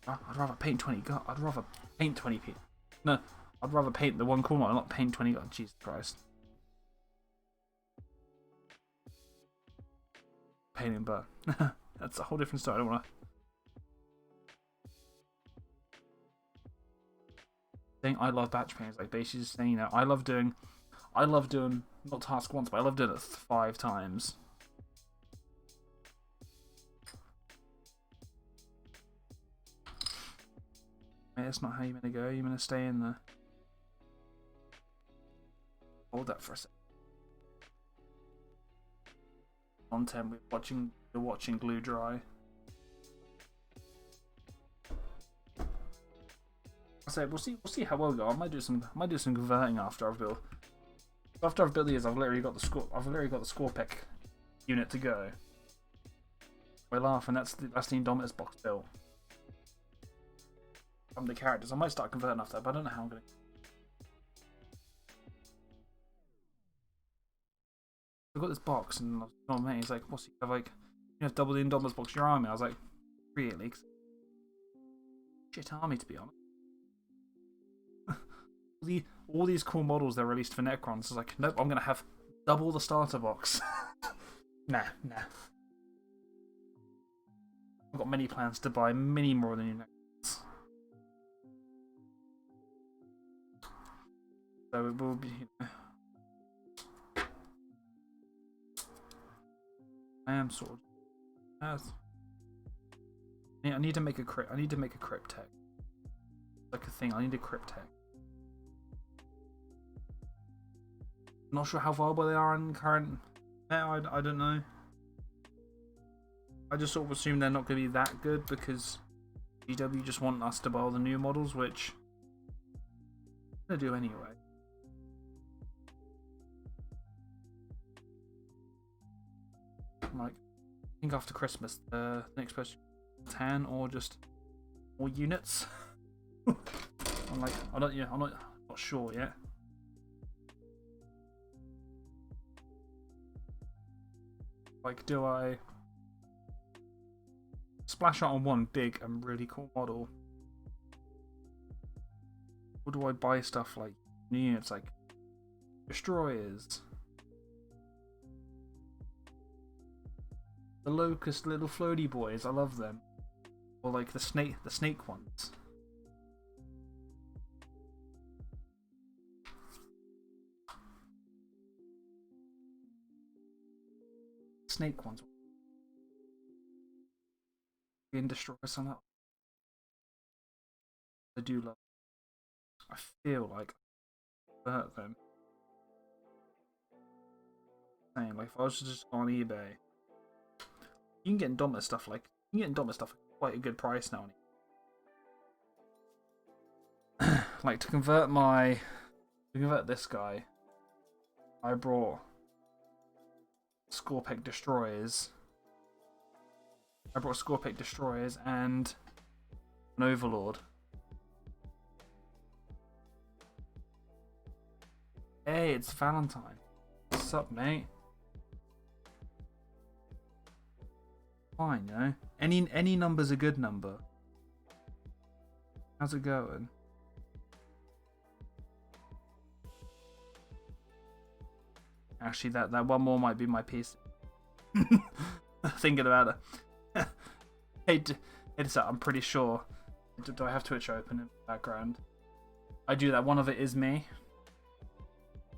I'd rather paint 20 guys. I'd rather paint 20 people. No, I'd rather paint the one cool model, not paint 20 guys. Jesus Christ. Painting, but that's a whole different story. I don't want to. I love batch paintings, like basically just saying, you know, I love doing not task once, but I love doing it 5 times. Mate, that's not how you're gonna go. You're gonna stay in there. Hold that for a second. Content we're watching glue dry. So we'll see how well go. I might do some converting after I've built. After I've built these, I've literally got the score pick unit to go. I laugh, and that's the Indomitus box built. From the characters, I might start converting after that, but I don't know how I'm gonna. I've got this box, and he's like, "What's you have like? You have double the Indomitus box your army." I was like, "Really? Shit army, to be honest." All these cool models they're released for necrons. It's like, nope, I'm gonna have double the starter box. Nah. I've got many plans to buy many more than you necrons. So it will be. I am sort of. I need to make a crypt. I need to make a cryptech. Like a thing. I need a cryptech. Not sure how viable they are in current. I don't know. I just sort of assume they're not going to be that good because GW just want us to buy all the new models, which I'm going to do anyway. Like, I think after Christmas, the next person 10 or just more units. I'm like, I'm not sure yet. Like, do I splash out on one big and really cool model? Or do I buy stuff like new units, like destroyers? The locust little floaty boys, I love them. Or like the snake ones. Snake ones. And destroy some of that. I do love. I feel like I hurt them. Saying like if I was to just go on eBay, you can get Indomitus stuff like at quite a good price now. Like to convert this guy, I brought Scorpic destroyers. I brought Scorpic destroyers and an Overlord. Hey, it's Valentine. What's up, mate? fine, you know. Any number's a good number. How's it going? Actually, that one more might be my piece. Thinking about it. Hey, I'm pretty sure. Do I have Twitch open in the background? I do that. One of it is me.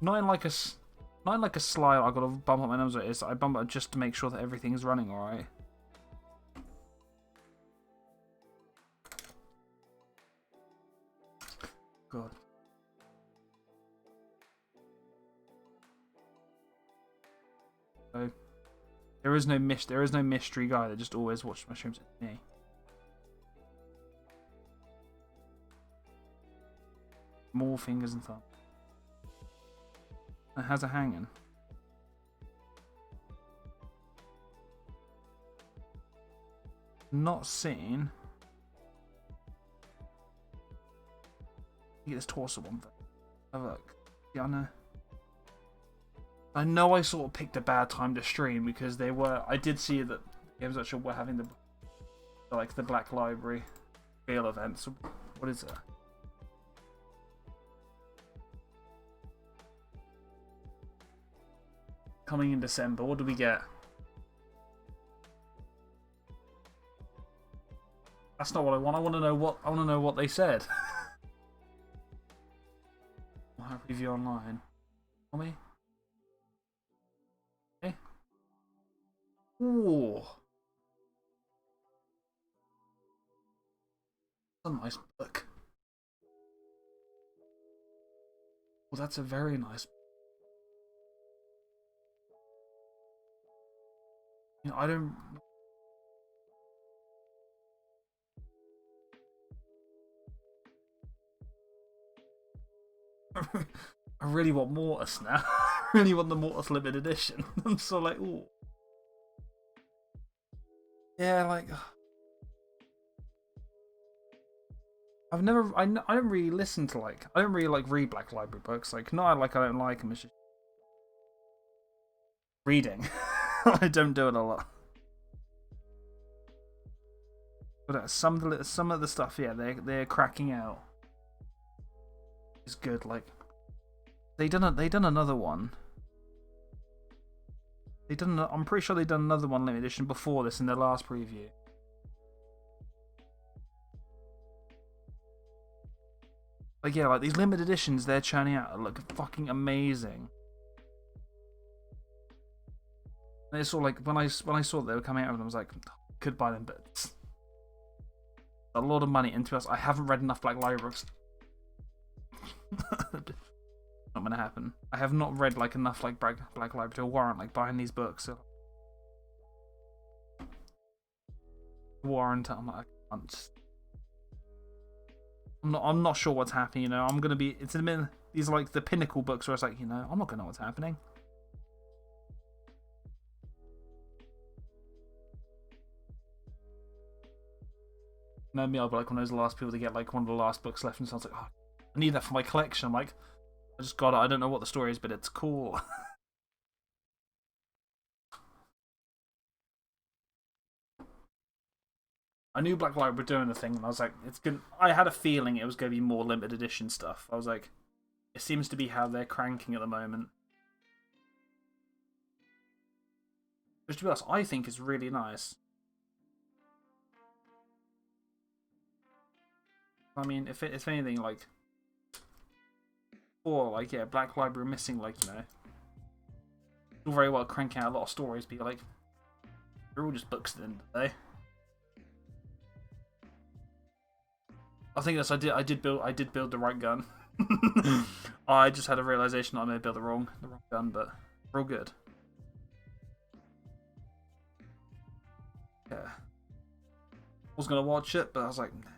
Not in like a slide. I gotta bump up my numbers. It is. I bump it just to make sure that everything is running all right. God. So there is no mystery guy that just always watches my streams. It's me. More fingers and thumbs. How's it hanging? Not seen. Get this torso one. Have a look. Yeah, I know I sort of picked a bad time to stream because they were. I did see that games actually were having the Black Library real events. What is it? Coming in December. What do we get? That's not what I want. I want to know what they said. I'll have review online. Tell me. Okay. Ooh. That's a nice book. Well, that's a very nice book. You know, I don't. I really want Mortis now. I really want the Mortis limited edition. I'm so like, ooh. Yeah, like. I don't really listen to I don't really read Black Library books. Like, not I don't like them. It's just reading. I don't do it a lot. But some of the stuff, yeah, they're cracking out. It's good. Like they done another one. I'm pretty sure they done another one limited edition before this in their last preview. Like yeah, like these limited editions they're churning out look fucking amazing. And it's all like when I saw that they were coming out with them, I was like, could buy them, but it's a lot of money. And to us, I haven't read enough Black Library books. Not gonna happen. I have not read enough Black Library to warrant buying these books. So warrant. I'm not sure what's happening. You know, I'm gonna be. It's in the middle. These are the pinnacle books where it's I'm not gonna know what's happening. No, me, I'll be one of those last people to get one of the last books left, and so I was like, oh, I need that for my collection. I'm like, I just got it. I don't know what the story is, but it's cool. I knew Black Light were doing the thing, and I was like, it's good. I had a feeling it was going to be more limited edition stuff. I was like, it seems to be how they're cranking at the moment. Which, to be honest, I think is really nice. I mean, if anything, or yeah, Black Library missing, all very well cranking out a lot of stories, but they're all just books at the end of the day. I think that's I did build the right gun. I just had a realization I may have built the wrong gun, but we're all good. Yeah, I was gonna watch it, but I was like, nah.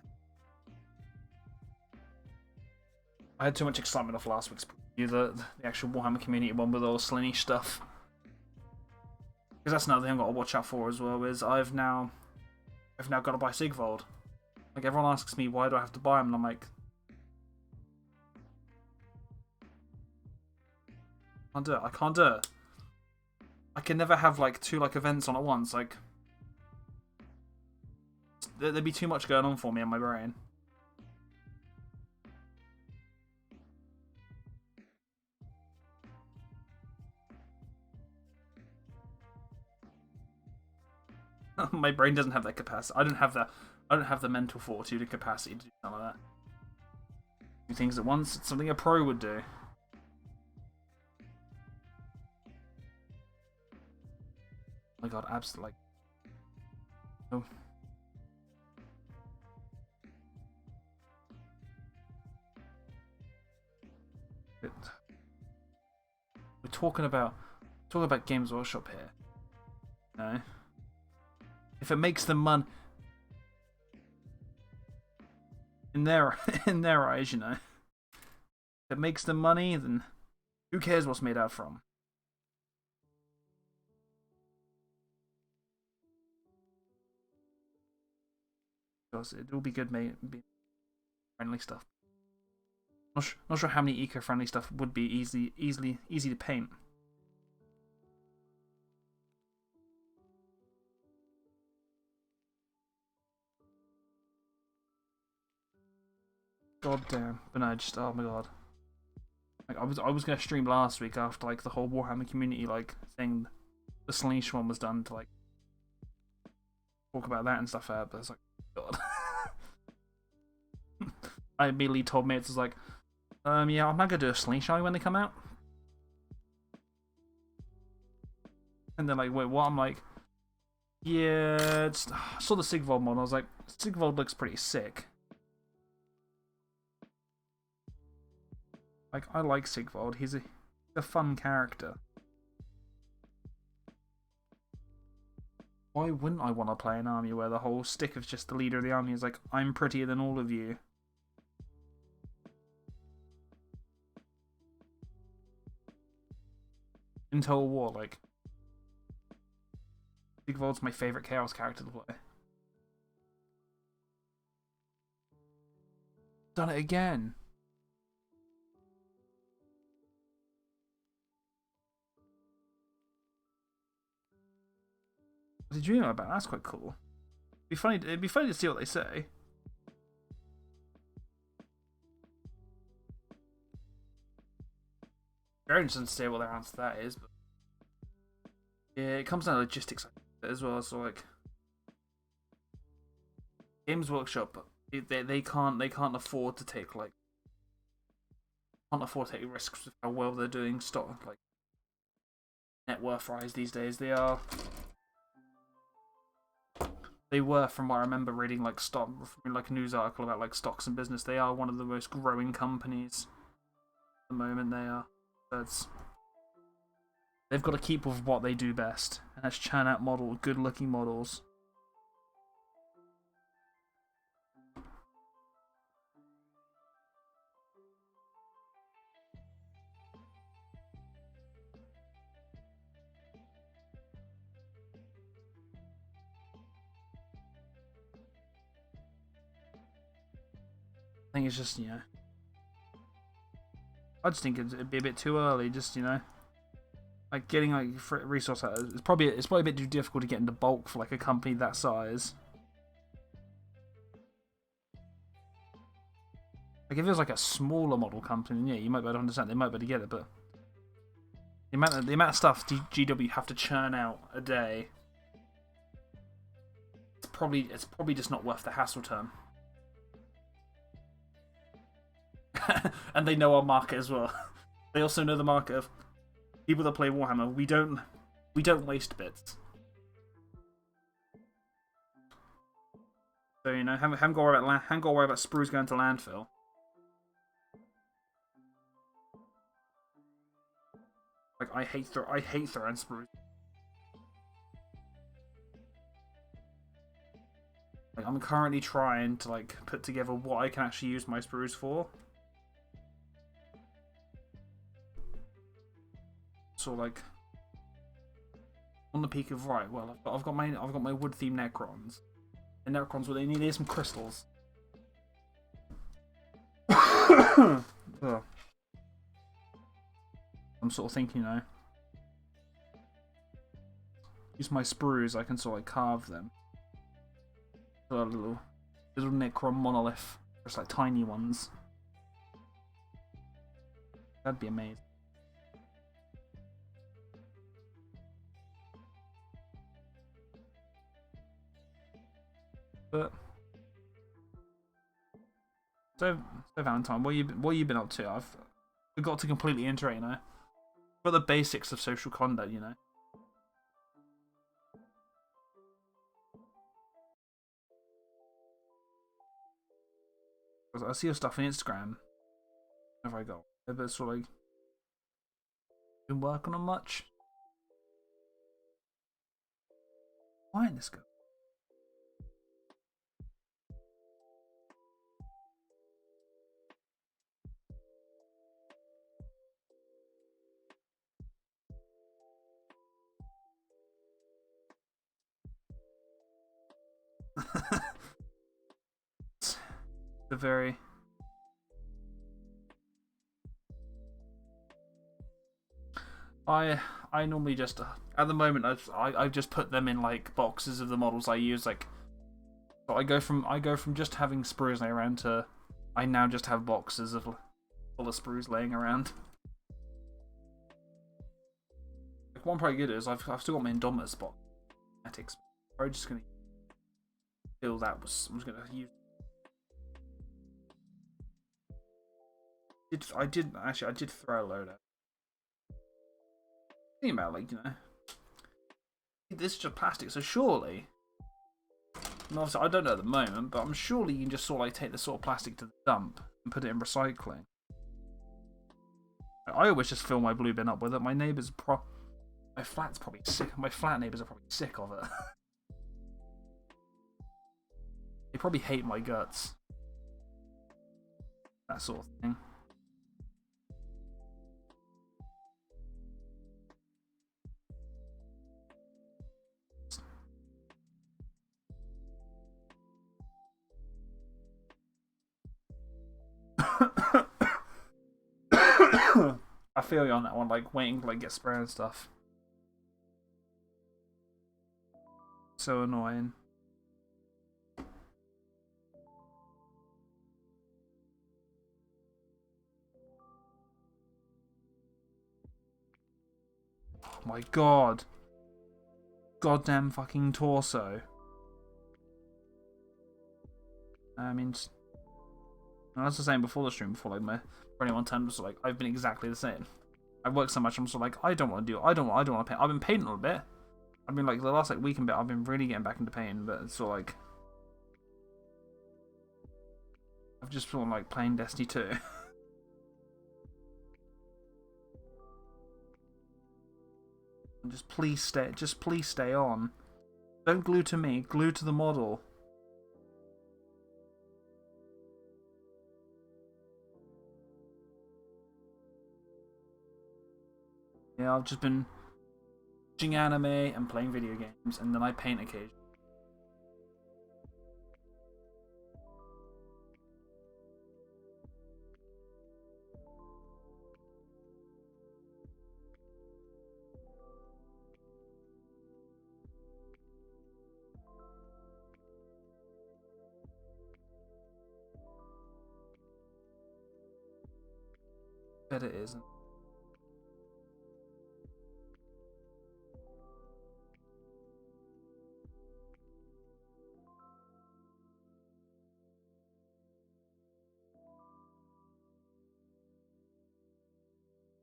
I had too much excitement off last week's preview, the actual Warhammer Community one with all the Slinish stuff. Because that's another thing I've got to watch out for as well, is I've now got to buy Sigvold. Everyone asks me, why do I have to buy him? And I'm like, I can't do it. I can never have two events on at once. there'd be too much going on for me in my brain. My brain doesn't have that capacity. I don't have the mental fortitude and capacity to do something like that. Do things at once. It's something a pro would do. Oh my god, absolutely. Oh. We're talking about Games Workshop here. No. If it makes them money in their eyes, you know. If it makes them money, then who cares what's made out from? Because it will be good, friendly stuff. Not sure how many eco-friendly stuff would be easy to paint. God damn. But no, just oh my god. Like I was gonna stream last week after like the whole Warhammer community like thing, the Slaanesh one was done to like talk about that and stuff but it's like god. I immediately told mates, was like, yeah, I'm not gonna do a Slaanesh army when they come out. And they're like, wait, what? I'm like, yeah, I saw the Sigvald model. I was like, Sigvald looks pretty sick. Like, I like Sigvald. He's a fun character. Why wouldn't I want to play an army where the whole stick of just the leader of the army is like, I'm prettier than all of you? In Total War, like, Sigvald's my favourite Chaos character to play. Done it again. What did you know about that? That's quite cool. It'd be funny to see what they say. Very interesting to see what their answer to that is, but yeah, it comes down to logistics as well. So like, Games Workshop, they can't afford to take risks with how well they're doing stock like net worth rise these days. They were, from what I remember reading, like a news article about like stocks and business. They are one of the most growing companies at the moment. They are. They've got to keep with what they do best, and that's churn out good-looking models. I think it's just, you know, I just think it'd be a bit too early. Just, you know, like getting like resource out. It's probably a bit too difficult to get into bulk for like a company that size. Like if it was like a smaller model company, yeah, you might be able to understand. They might be able to get it, but the amount of stuff GW have to churn out a day, it's probably just not worth the hassle term. And they know our market as well. They also know the market of people that play Warhammer. We don't waste bits. So you know, haven't got to worry about sprues going to landfill. Like I hate throwing sprues. Like I'm currently trying to like put together what I can actually use my sprues for. So like on the peak of right, well I've got my wood themed necrons. The necrons, what they need is some crystals. I'm sort of thinking, you know, use my sprues, I can sort of like carve them. A little necron monolith, just like tiny ones. That'd be amazing. But so Valentine, what you been up to? I've forgot to completely enter it, you know. But the basics of social conduct, you know. I see your stuff on Instagram. Have I got? But sort of like been working on much. Why in this go? It's a very I normally just at the moment I've just put them in like boxes of the models I use, like so I go from just having sprues laying around to I now just have boxes of full of sprues laying around. Like one probably good is I've still got my Indominus spot. I'm probably just gonna fill that was I'm just gonna use. I did throw a load out. Think about like, you know, this is just plastic, so surely, and obviously I don't know at the moment, but I'm surely you can just sort of like take the sort of plastic to the dump and put it in recycling. I always just fill my blue bin up with it. My neighbours my flat's probably sick. My flat neighbours are probably sick of it. They probably hate my guts. That sort of thing. I feel you on that one, like waiting to like get spray and stuff. So annoying. Oh my god. Goddamn fucking torso. I mean, as I was saying before the stream, before like for anyone turned, was like I've been exactly the same. I work so much, I'm sort of like I don't want to paint. I've been painting a little bit. I've been like the last like week and bit. I've been really getting back into painting, but it's sort of like I've just been like playing Destiny 2. Just please stay on. Don't glue to me, glue to the model. Yeah, I've just been watching anime and playing video games, and then I paint occasionally. Bet it isn't.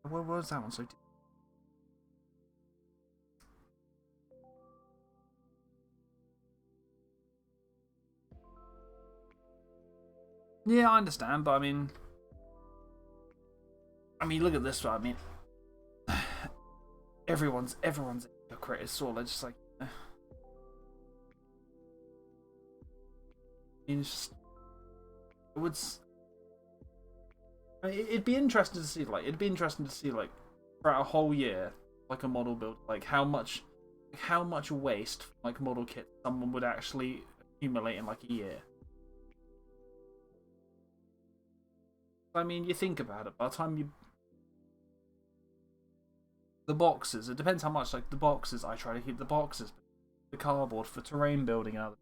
What was that one so deep? Yeah, I understand, but I mean, look at this one. I mean, everyone's a hypocrite. It's sort of just like, I mean, it's just, it would. It'd be interesting to see, like, throughout a whole year, like a model build, like how much waste, like model kit, someone would actually accumulate in like a year. I mean, you think about it. By the time the boxes, it depends how much. Like the boxes, I try to keep the boxes, the cardboard for terrain building, and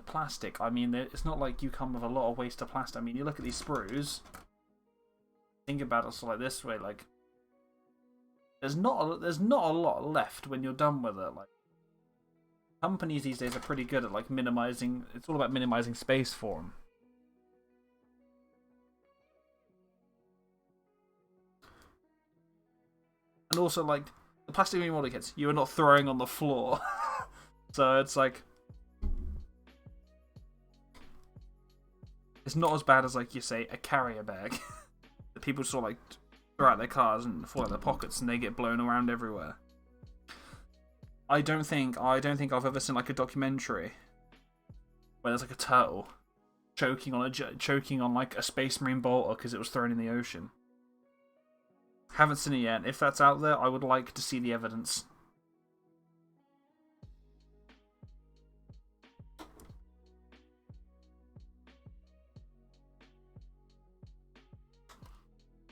the plastic. I mean, it's not like you come with a lot of waste of plastic. I mean, you look at these sprues. Think about it sort of like this way, like there's not a lot left when you're done with it. Like companies these days are pretty good at like minimizing. It's all about minimizing space for them. And also, like the plastic remodel kits, you are not throwing on the floor, so it's like it's not as bad as like you say a carrier bag that people sort of like throw out their cars and fall out their pockets and they get blown around everywhere. I don't think I've ever seen like a documentary where there's like a turtle choking on like a space marine bolter because it was thrown in the ocean. Haven't seen it yet. If that's out there, I would like to see the evidence.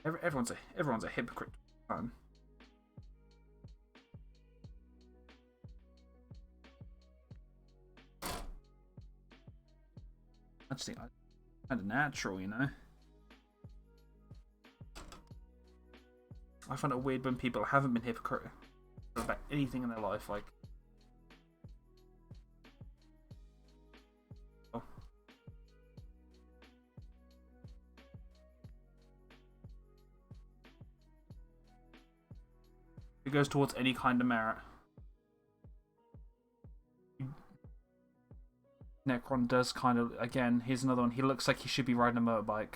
Everyone's a hypocrite. I just think it's kind of natural, you know. I find it weird when people haven't been hypocritical about anything in their life, like. Oh. It goes towards any kind of merit. Necron does kind of, again, here's another one. He looks like he should be riding a motorbike.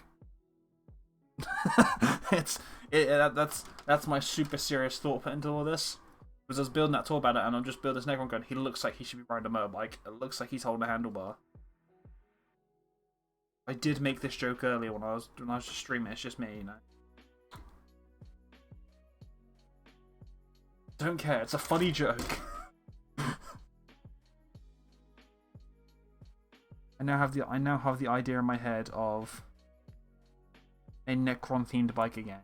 That's my super serious thought put into all this. Because I was building that tour about it, and I'm just building this Necron going, he looks like he should be riding a motorbike. It looks like he's holding a handlebar. I did make this joke earlier when I was just streaming. It's just me, you know. Don't care. It's a funny joke. I now have the idea in my head of a Necron themed bike again.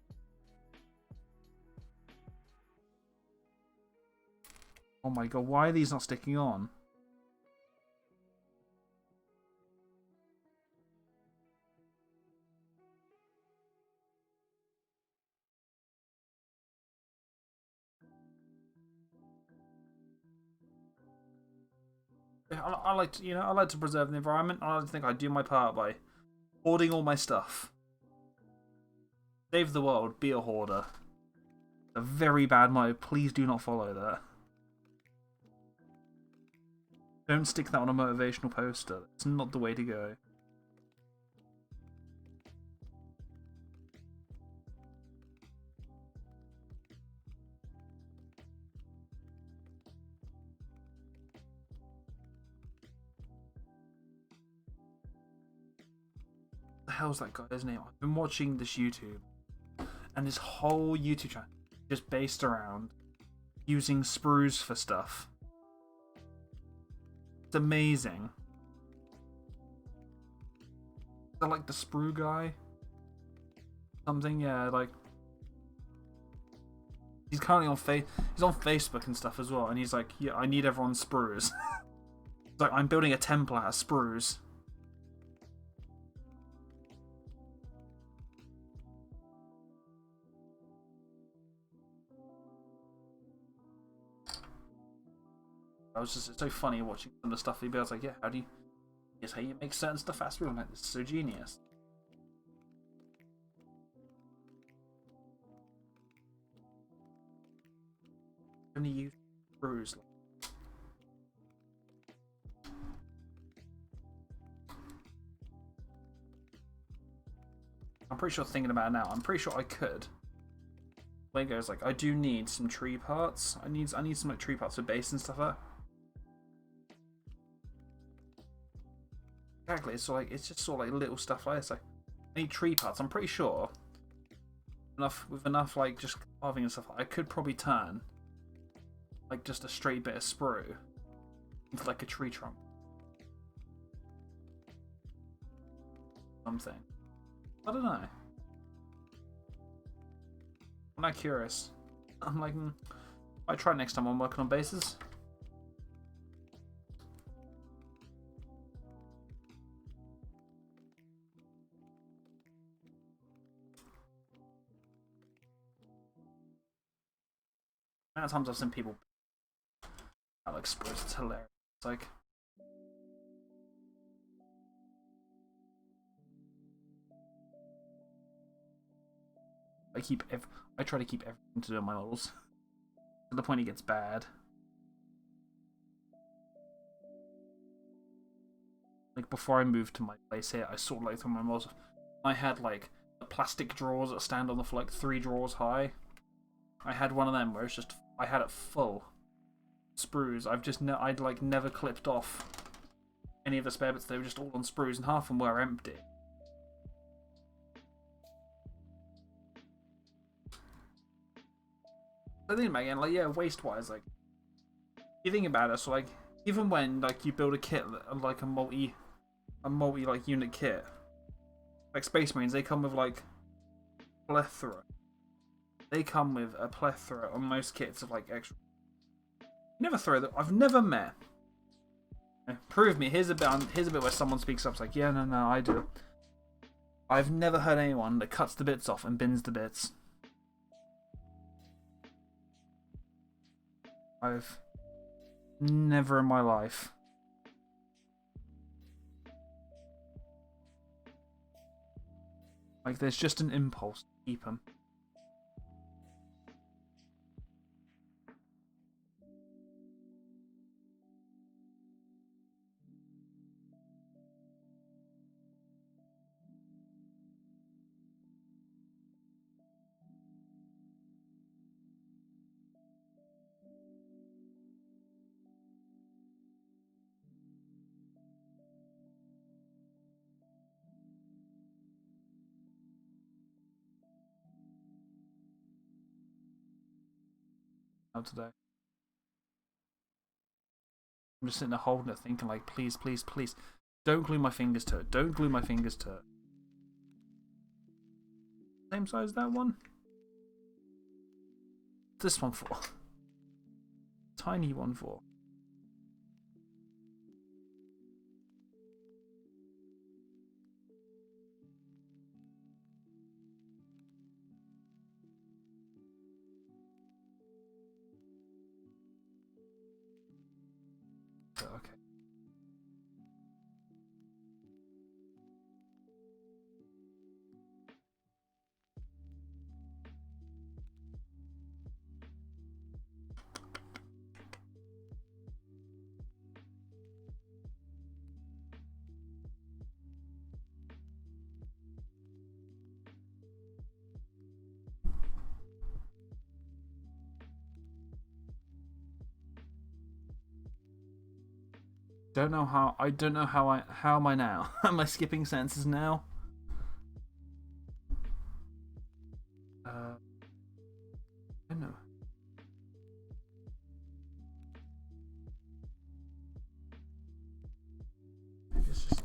Oh my god, why are these not sticking on? I like to, I like to preserve the environment. I like to think I do my part by hoarding all my stuff. Save the world, be a hoarder. A very bad motto. Please do not follow that. Don't stick that on a motivational poster. It's not the way to go. What the hell's that guy's name? I've been watching this YouTube, and this whole YouTube channel is based around using sprues for stuff. It's amazing. Is that like the sprue guy? Something, yeah, like he's currently on he's on Facebook and stuff as well, and he's like, yeah, I need everyone's sprues. It's like, I'm building a temple out of sprues. It's so funny watching some of the stuff he builds. Like, yeah, here's how you make certain stuff faster. I'm like, this is so genius. Only use sprues. I'm pretty sure thinking about it now. I'm pretty sure I could. Lego's like, I do need some tree parts. I need some like tree parts for base and stuff like that. Exactly, it's just sort of like little stuff like this. Like, I need tree parts. I'm pretty sure with enough like just carving and stuff, I could probably turn like just a straight bit of sprue into like a tree trunk. Something. I don't know. I'm not curious. I'm like, I try next time I'm working on bases. amount of times I've seen people that like sprues, it's hilarious. It's like I try to keep everything to do on my models. To the point it gets bad. Like before I moved to my place here, I sort of like through my models. I had like the plastic drawers that stand on the floor, like 3 drawers high. I had one of them where it's just I had it full sprues. I'd like never clipped off any of the spare bits. They were just all on sprues, and half of them were empty. I think again, like yeah, waste wise, like you think about it, so like even when like you build a kit like a multi like unit kit, like Space Marines, they come with like plethora. They come with a plethora on most kits of like extra. You never throw that. I've never met. Prove me. Here's a bit where someone speaks up. It's like, yeah, no, I do. I've never heard anyone that cuts the bits off and bins the bits. I've never in my life. Like, there's just an impulse to keep them. Today. I'm just sitting there holding it, thinking like, please, please, please, don't glue my fingers to it. Don't glue my fingers to it. Same size as that one? What's this one for? Tiny one for. Okay. I don't know how am I now? Am I skipping sentences now? I don't know. It's just...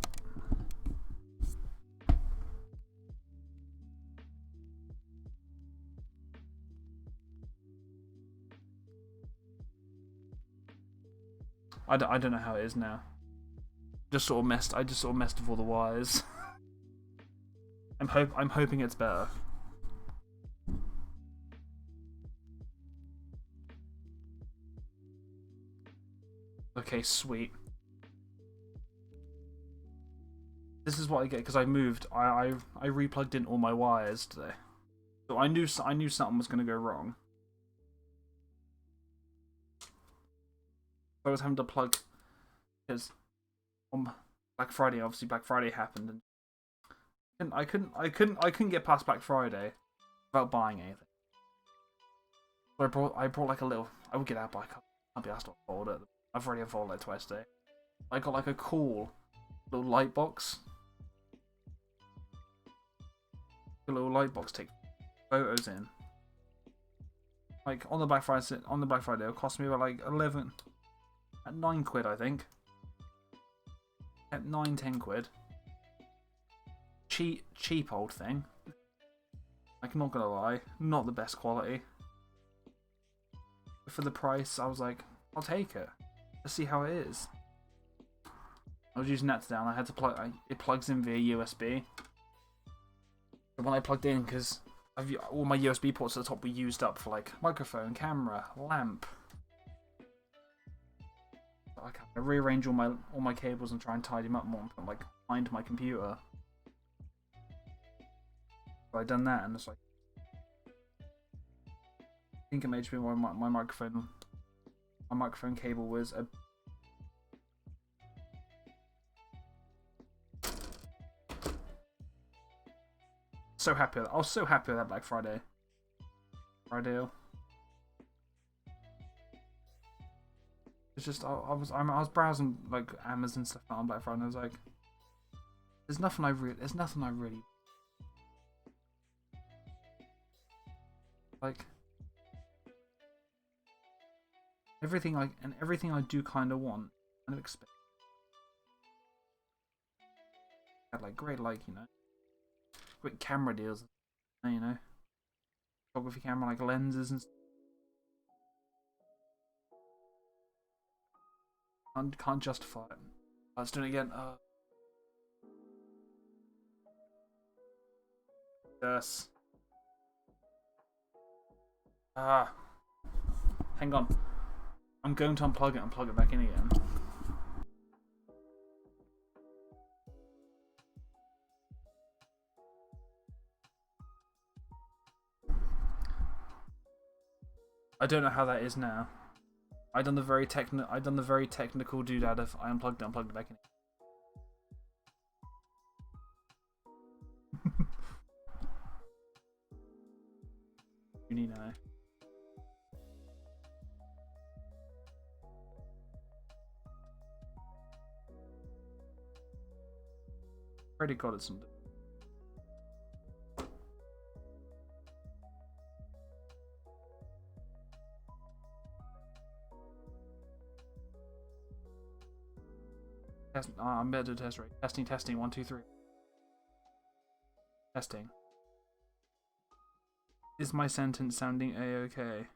I don't know how it is now. I just sort of messed with all the wires. I'm hoping it's better. Okay, sweet. This is what I get because I moved. I replugged in all my wires today, so I knew something was going to go wrong. I was having to plug because on Black Friday, obviously Black Friday happened, and I couldn't get past Black Friday without buying anything. So I brought like a little. I would get out, but I can't be asked to unfold it. I've already unfolded it twice today. I got like a cool little light box. A little light box take photos in. Like on the Black Friday, it'll cost me about like 9 quid, I think. At 9-10 quid. Cheap old thing. Like, I'm not gonna lie, not the best quality. But for the price, I was like, I'll take it. Let's see how it is. I was using that today, and I had to plug. It plugs in via USB. But when I plugged in, because all my USB ports at the top were used up for like microphone, camera, lamp. I can rearrange all my cables and try and tidy them up more and put them, like, behind my computer. So I've done that and it's like, I think it may just be my microphone. My microphone cable was a. I was so happy with that Black Friday. It's just I was browsing like Amazon stuff on Black Friday and I was like, there's nothing I really like. Everything I do kind of want, kind of expect. Had like great great camera deals, photography camera like lenses and stuff. Can't justify it. Let's do it again. Yes. Hang on. I'm going to unplug it and plug it back in again. I don't know how that is now. I done the very technical doodad of I unplugged it back in. You need to know. Pray to God it's something. I'm better to test rate. Testing, 1, 2, 3. Testing. Is my sentence sounding a-okay?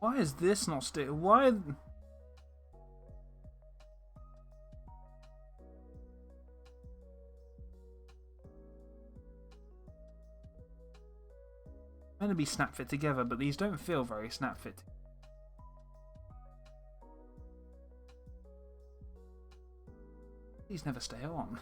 Why is this not still? Why? Meant to be snap fit together, but these don't feel very snap fit. These never stay on.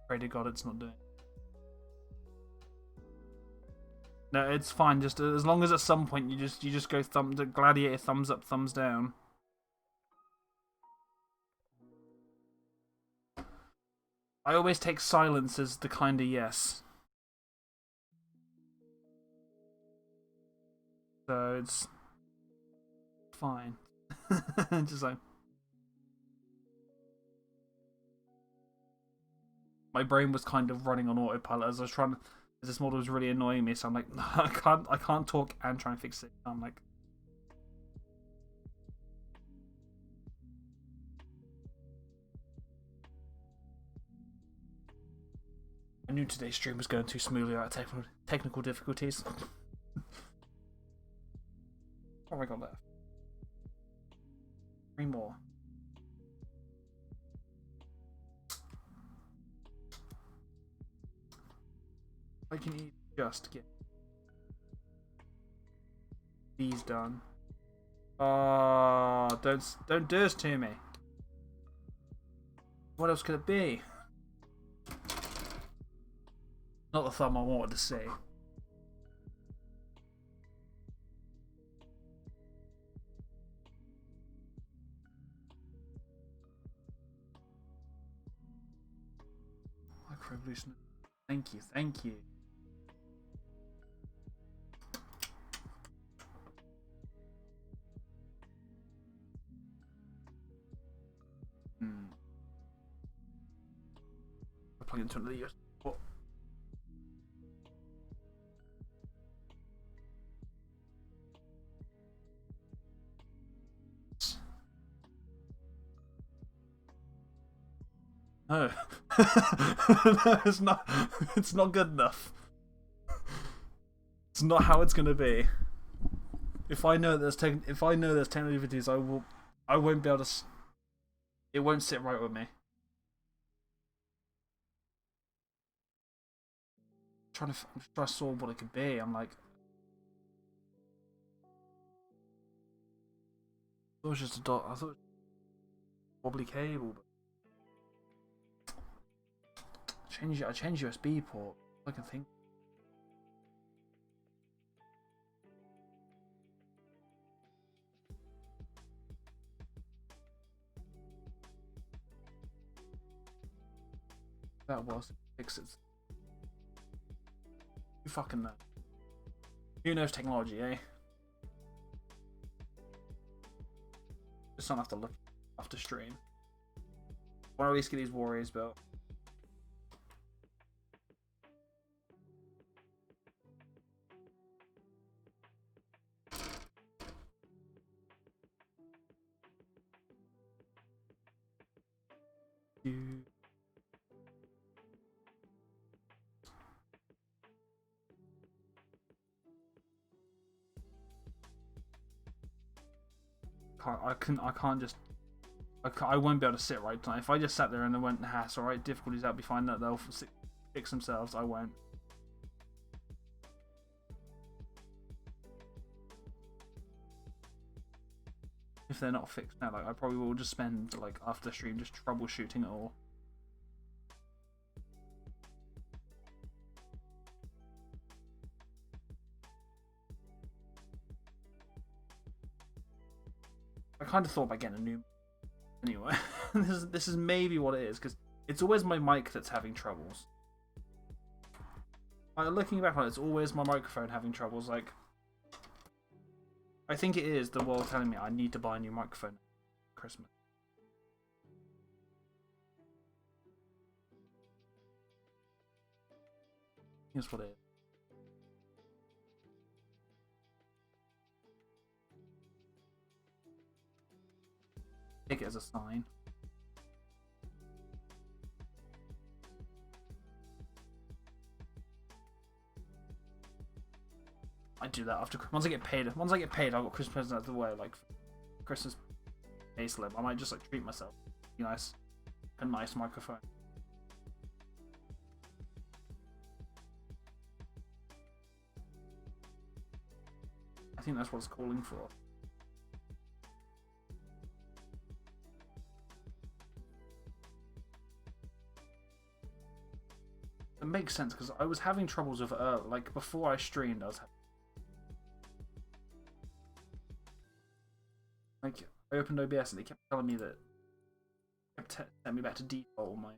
Pray to God it's not doing. No, it's fine. Just as long as at some point you just go gladiator thumbs up, thumbs down. I always take silence as the kind of yes. So it's fine. Just like my brain was kind of running on autopilot as I was trying to. This model was really annoying me, so I'm like, no, I can't talk and try and fix it. I'm like, I knew today's stream was going too smoothly without technical difficulties. What have I got left? 3 more. I can just get these done. Oh, don't do this to me. What else could it be? Not the thumb I wanted to see. Microevolution. Thank you, thank you. Plug into another USB port. No. No, it's not. It's not good enough. It's not how it's gonna be. If I know there's technology videos, I won't be able to. It won't sit right with me. I'm trying to solve what it could be. I'm like, it was just a dot. I thought it was a wobbly cable. But I changed USB port. I can think. That was fix it. Who fucking knows? Who knows technology, eh? Just don't have to look after stream. Want to at least get these warriors built. I won't be able to sit right tonight. If I just sat there and they went, it's alright, difficulties, that'll be fine, that they'll fix themselves, I won't. If they're not fixed now, like, I probably will just spend, like, after stream just troubleshooting it all. I kind of thought about getting a new. Anyway, this is maybe what it is, because it's always my mic that's having troubles. Looking back on it, it's always my microphone having troubles. Like, I think it is the world telling me I need to buy a new microphone for Christmas. Here's what it is. Take it as a sign. I do that after once I get paid. Once I get paid, I've got Christmas presents out of the way, like Christmas payslip. I might just like treat myself. Be nice, a nice microphone. I think that's what it's calling for. It makes sense because I was having troubles with like before I streamed. I was like I opened OBS and they kept telling me that sent me back to default on my.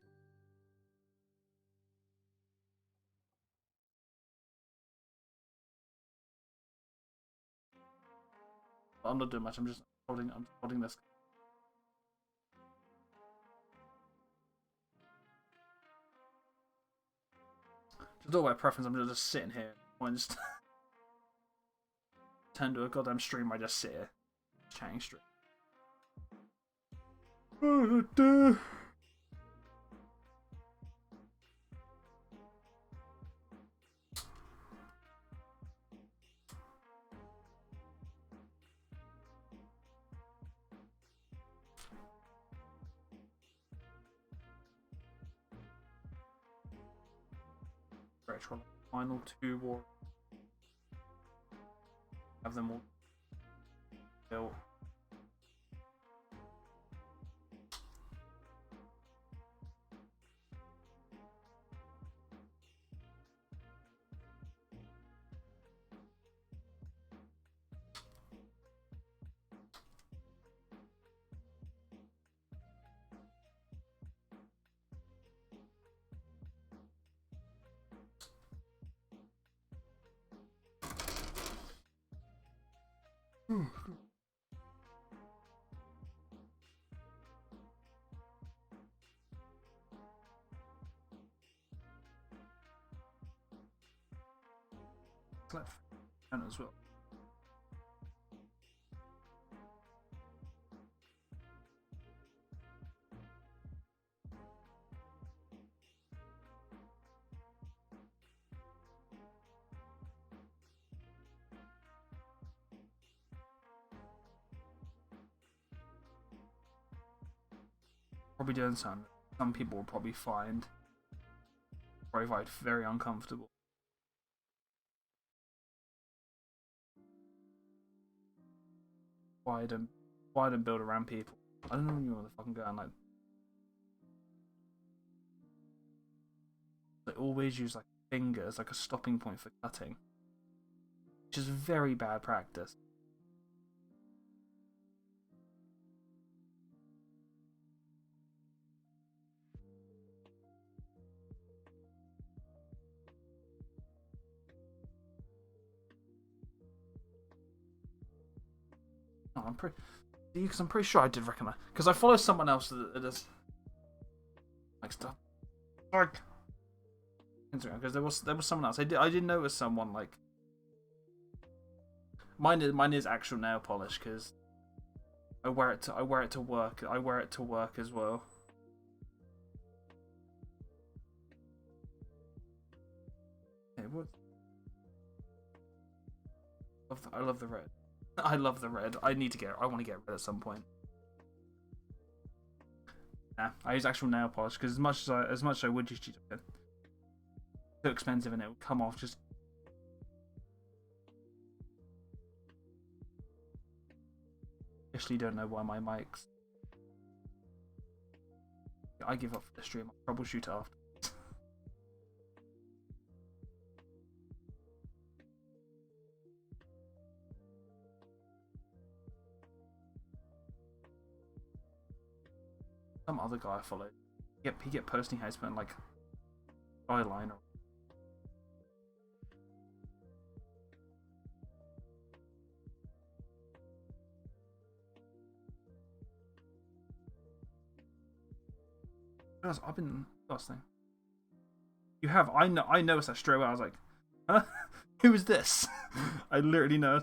I'm not doing much. I'm just holding this. Just all by preference. I'm just sitting here. I just turn to a goddamn stream. I just sit here, chatting stream. Final two war. Have them all built. As well. probably doing something some people will probably find very uncomfortable. Wide and build around people. I don't know when you're on the fucking going like. They always use like a finger as like a stopping point for cutting, which is very bad practice. Oh, I'm pretty sure I did recommend because I follow someone else that does like stuff like Instagram because there was someone else I did notice someone like mine is actual nail polish because I wear it to work as well. Okay, what? I love the red. I love the red. I want to get red at some point. Nah, I use actual nail polish because as much as I would use cheat it's too expensive and it would come off just. Actually, don't know why my mics. I give up for the stream. I'll troubleshoot it after. Some other guy I followed. He get posting how he's putting like eyeliner. I've been last thing. You have I noticed that straight away. I was like, huh? Who is this? I literally know.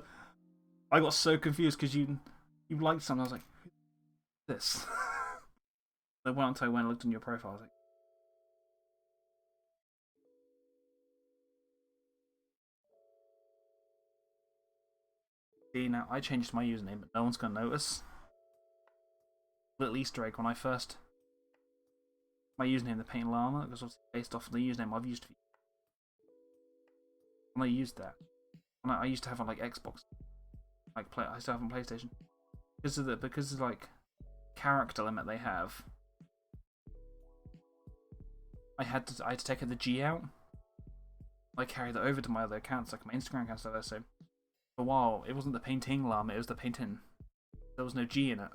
I got so confused because you liked something. I was like, who's this? I went until I went and looked on your profile. I was like, see, now I changed my username, but no one's gonna notice. Little Easter egg when I first my username, the Paint Llama, was obviously based off of the username I've used. And I used that. And I used to have on like Xbox, I used to have on PlayStation because of like character limit they have. I had to take the G out. I carried that over to my other accounts, like my Instagram account. So for a while, it wasn't the Painting Llama, it was the Paintin. There was no G in it.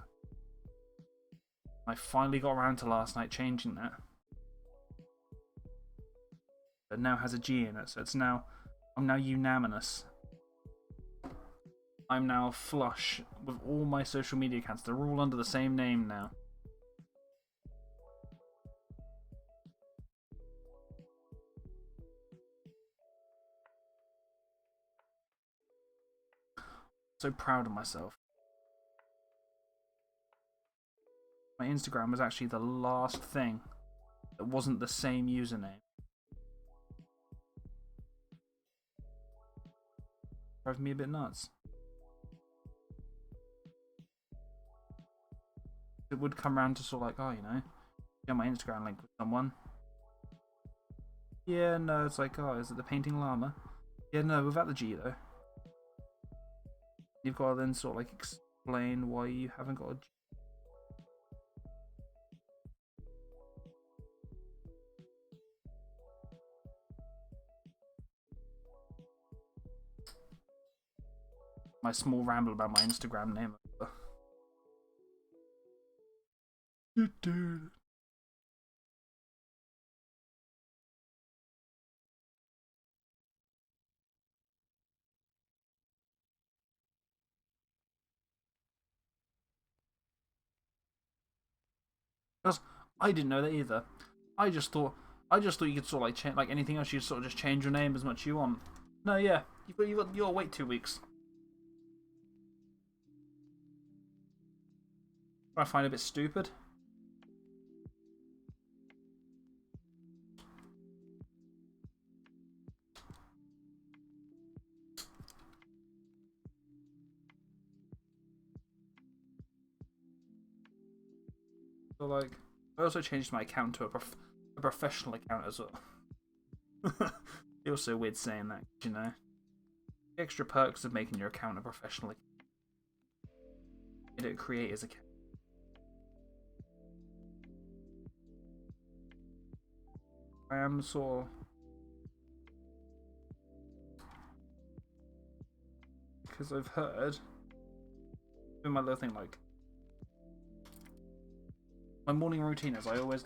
I finally got around to last night changing that. It now has a G in it, so I'm now unanimous. I'm now flush with all my social media accounts. They're all under the same name now. So proud of myself. My Instagram was actually the last thing that wasn't the same username. Drove me a bit nuts. It would come around to sort of like, oh, share my Instagram link with someone. Yeah, no, it's like, oh, is it the Painting Llama? Yeah, no, without the G though. You've got to then sort of like explain why you haven't got a G. My small ramble about my Instagram name. I didn't know that either. I just thought you could sort of like change, like anything else. You sort of just change your name as much as you want. No, yeah, you'll wait 2 weeks. I find it a bit stupid. So like, I also changed my account to a professional account as well. It's also weird saying that, you know. The extra perks of making your account a professional account. You don't create as account. I am sort of... Because I've heard... Doing my little thing like... My morning routine is I always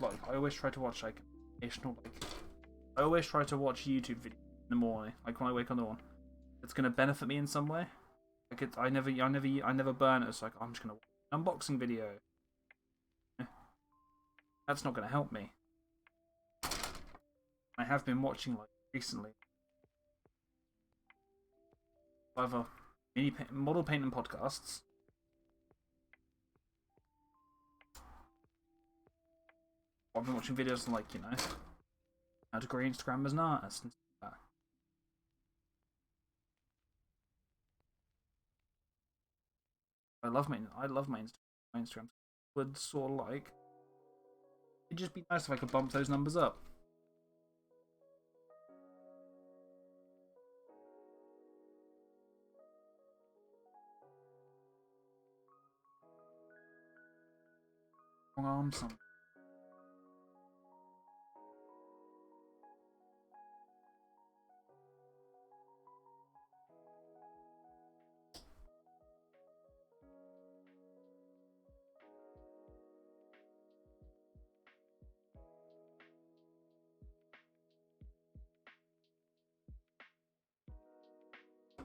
try to watch like educational I always try to watch YouTube videos in the morning, like when I wake on the dawn. It's gonna benefit me in some way. Like I never burn it. It's like, oh, I'm just gonna watch an unboxing video. That's not gonna help me. I have been watching like recently either model painting podcasts. I've been watching videos on, like, you know, how to grow Instagram as an artist and stuff like that. I love my Instagram. Would sort of like, it'd just be nice if I could bump those numbers up. Wrong arm, something.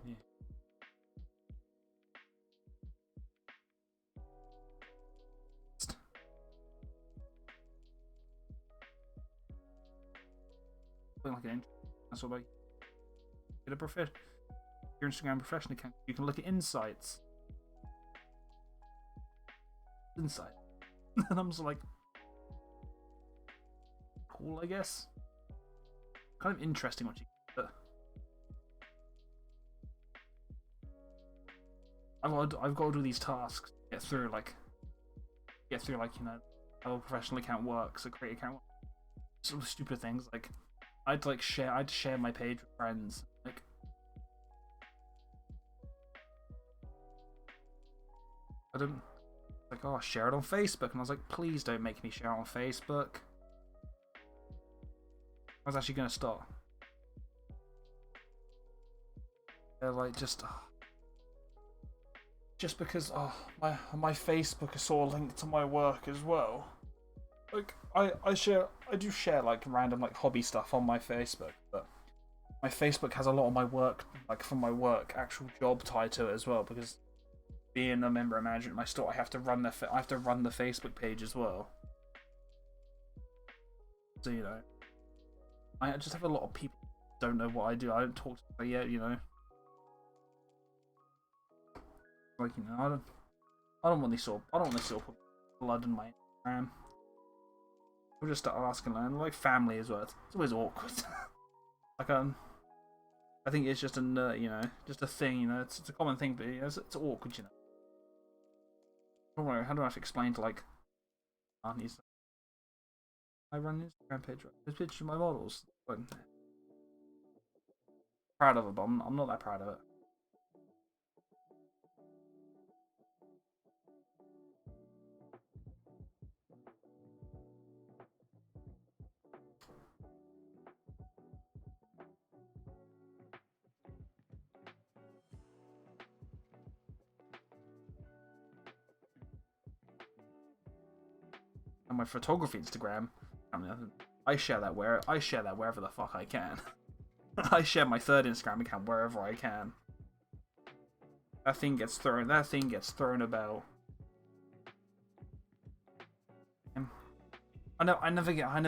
Yeah. Like an that's what I get your Instagram professional account. You can look at insights. And I'm just like, cool, I guess. Kind of interesting what you get. I've got to do these tasks to get through like you know, how a professional account works, a create account works. Sort of stupid things like I'd share my page with friends. Like, I don't like, oh, share it on Facebook, and I was like, please don't make me share it on Facebook. I was actually gonna start. They're like just because my Facebook is sort of linked to my work as well. Like I do share like random like hobby stuff on my Facebook, but my Facebook has a lot of my work, like from my work actual job tied to it as well, because being a member of management in my store, I have to run the Facebook page as well. So, you know, I just have a lot of people who don't know what I do. I don't talk to them yet, you know. Like, you know, I don't want this sort of blood in my Instagram. We'll just start asking, like, family as well. It's always awkward. Like, I think it's just a, you know, just a thing, you know. It's a common thing, but you know, it's awkward, you know. I don't know, how do I have to explain to, like, aunties? I run an Instagram page, right? There's pictures of my models. Like, proud of it, but I'm not that proud of it. And my photography Instagram, I mean, I share that wherever the fuck I can. I share my third Instagram account wherever I can. That thing gets thrown about. I never get. I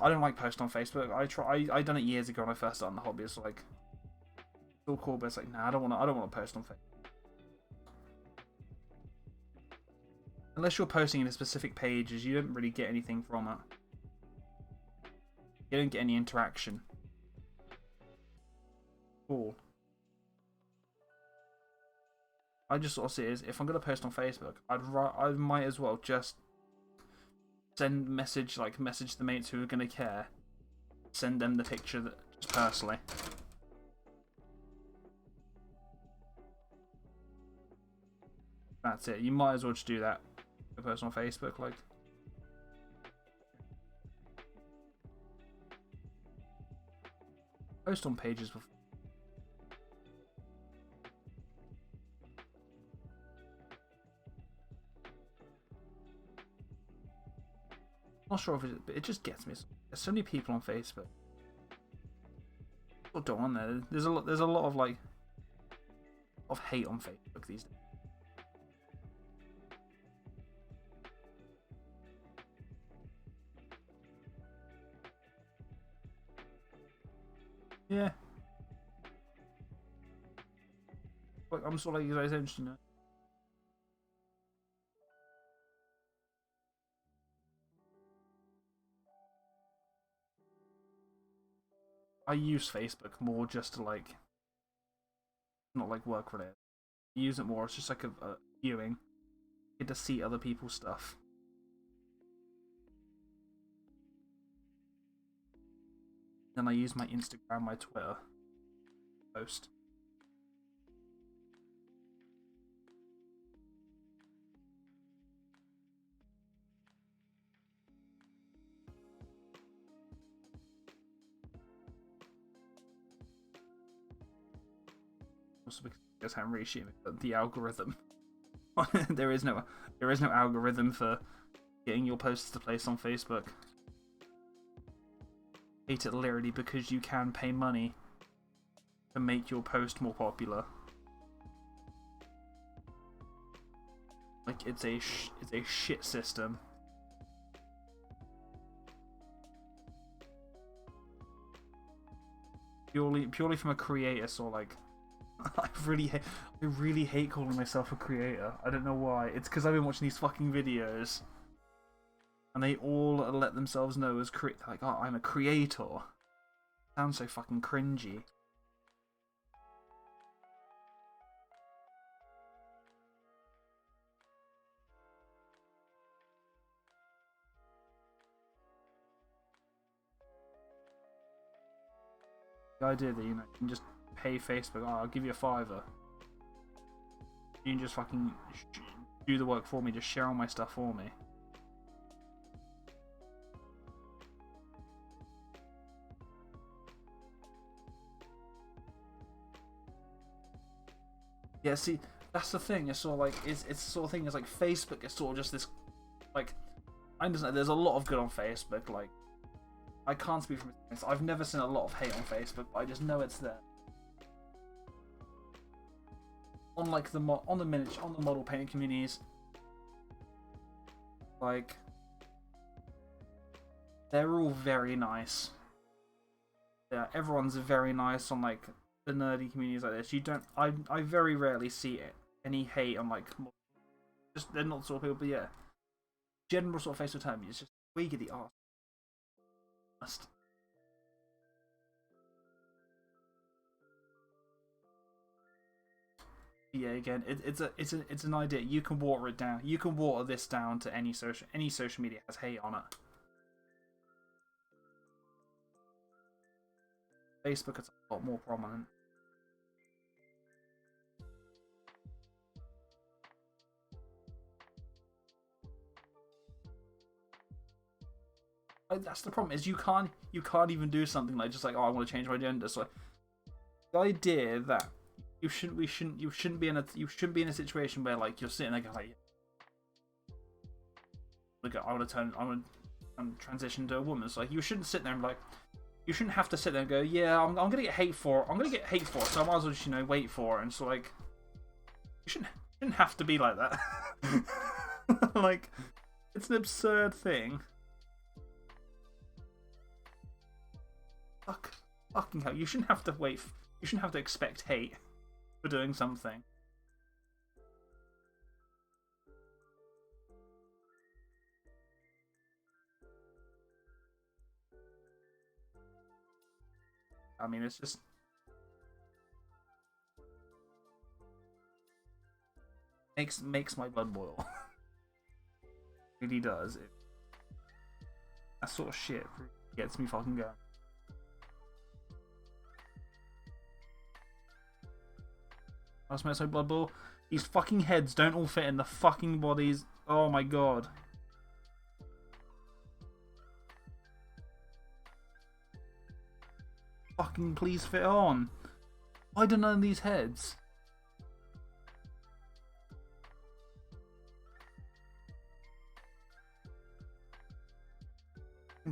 don't like posting on Facebook. I done it years ago when I first started the hobby. It's like, it's all cool, but it's like, nah, I don't want to post on Facebook. Unless you're posting in a specific pages, you don't really get anything from it. You don't get any interaction. Cool. I just sort of see it as, if I'm gonna post on Facebook, I might as well just message the mates who are gonna care. Send them the picture just personally. That's it. You might as well just do that. A post on Facebook, like. Post on pages before. Not sure if it just gets me. There's so many people on Facebook. People don't on there. There's a lot of like of hate on Facebook these days. Yeah. But I'm sort of like you guys interested, you know. I use Facebook more just to like, not like work related. I use it more. It's just like a viewing. Get to see other people's stuff. Then I use my Instagram, my Twitter post. Also because I'm reshooting the algorithm. there is no algorithm for getting your posts to place on Facebook. Hate it literally because you can pay money to make your post more popular. Like it's a shit system. Purely from a creator, so like I really hate calling myself a creator. I don't know why. It's because I've been watching these fucking videos, and they all let themselves know as like, oh, I'm a creator. Sounds so fucking cringy. The idea that, you know, you can just pay Facebook, oh, I'll give you $5. You can just fucking do the work for me, just share all my stuff for me. Yeah, see, that's the thing. It's sort of like it's the sort of thing. It's like Facebook is sort of just this, like, I understand there's a lot of good on Facebook. Like, I can't speak from experience. I've never seen a lot of hate on Facebook, but I just know it's there. On like the model painting communities, like, they're all very nice. Yeah, everyone's very nice on like the nerdy communities like this. You don't. I very rarely see it. Any hate on like, just they're not the sort of people. But yeah, general sort of Facebook term. It's just we get the arse. Yeah, again, it's an idea. You can water it down. You can water this down to any social media has hate on it. Facebook is a lot more prominent. Like, that's the problem, is you can't even do something like just like, oh, I want to change my gender. So the idea that you shouldn't be in a situation where like you're sitting there going like, look, I want to transition to a woman. So like, you shouldn't sit there and like, you shouldn't have to sit there and go, yeah, I'm gonna get hate for it, so I might as well just, you know, wait for it. And so like, you shouldn't have to be like that. Like, it's an absurd thing. Fucking hell, you shouldn't have to wait. You shouldn't have to expect hate for doing something. I mean, it's just makes my blood boil. It really does. That sort of shit gets me fucking going. Last minute, so Blood Bowl. These fucking heads don't all fit in the fucking bodies. Oh my god. Fucking please fit on. Why do none of these heads?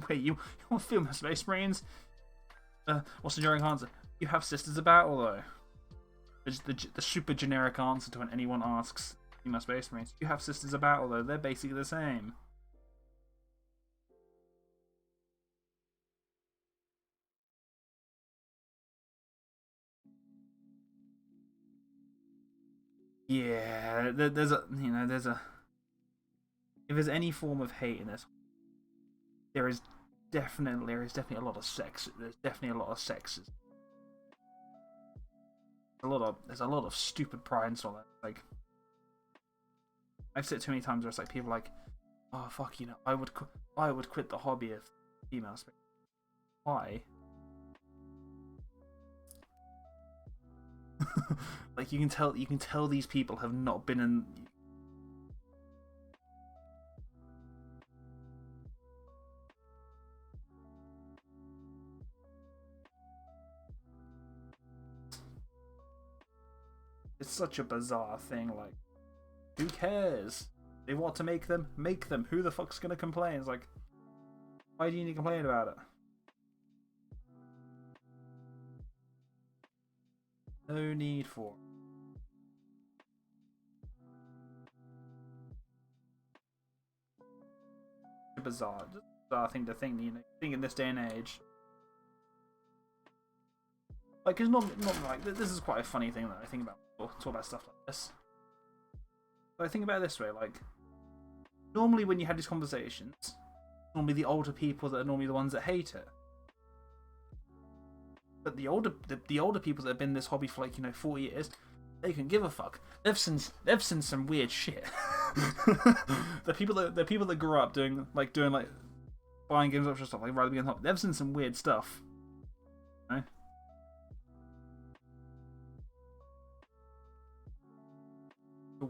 Wait, you want to film Space Marines? What's the generic answer? You have Sisters of Battle though. The super generic answer to when anyone asks female Space Marines. You have Sisters of Battle though. They're basically the same. Yeah, there's a if there's any form of hate in this, there is definitely a lot of sex. There's definitely a lot of sexes. There's a lot of stupid pride and stuff. Like I've said too many times where it's like people are like, oh fuck, I would quit the hobby of female space. Why? Like you can tell these people have not been in. It's such a bizarre thing. Like, who cares? They want to make them. Make them. Who the fuck's gonna complain? It's like, why do you need to complain about it? No need for. Bizarre. Just a bizarre thing to think. Think in this day and age. Like, it's not like this is quite a funny thing that I think about. Talk about stuff like this. But I think about it this way, like, normally when you have these conversations, normally the older people that are normally the ones that hate it. But the older people that have been in this hobby for like 40 years, they can give a fuck. They've seen some weird shit. the people that grew up doing buying games up and stuff like right at the beginning, they've seen some weird stuff. You know?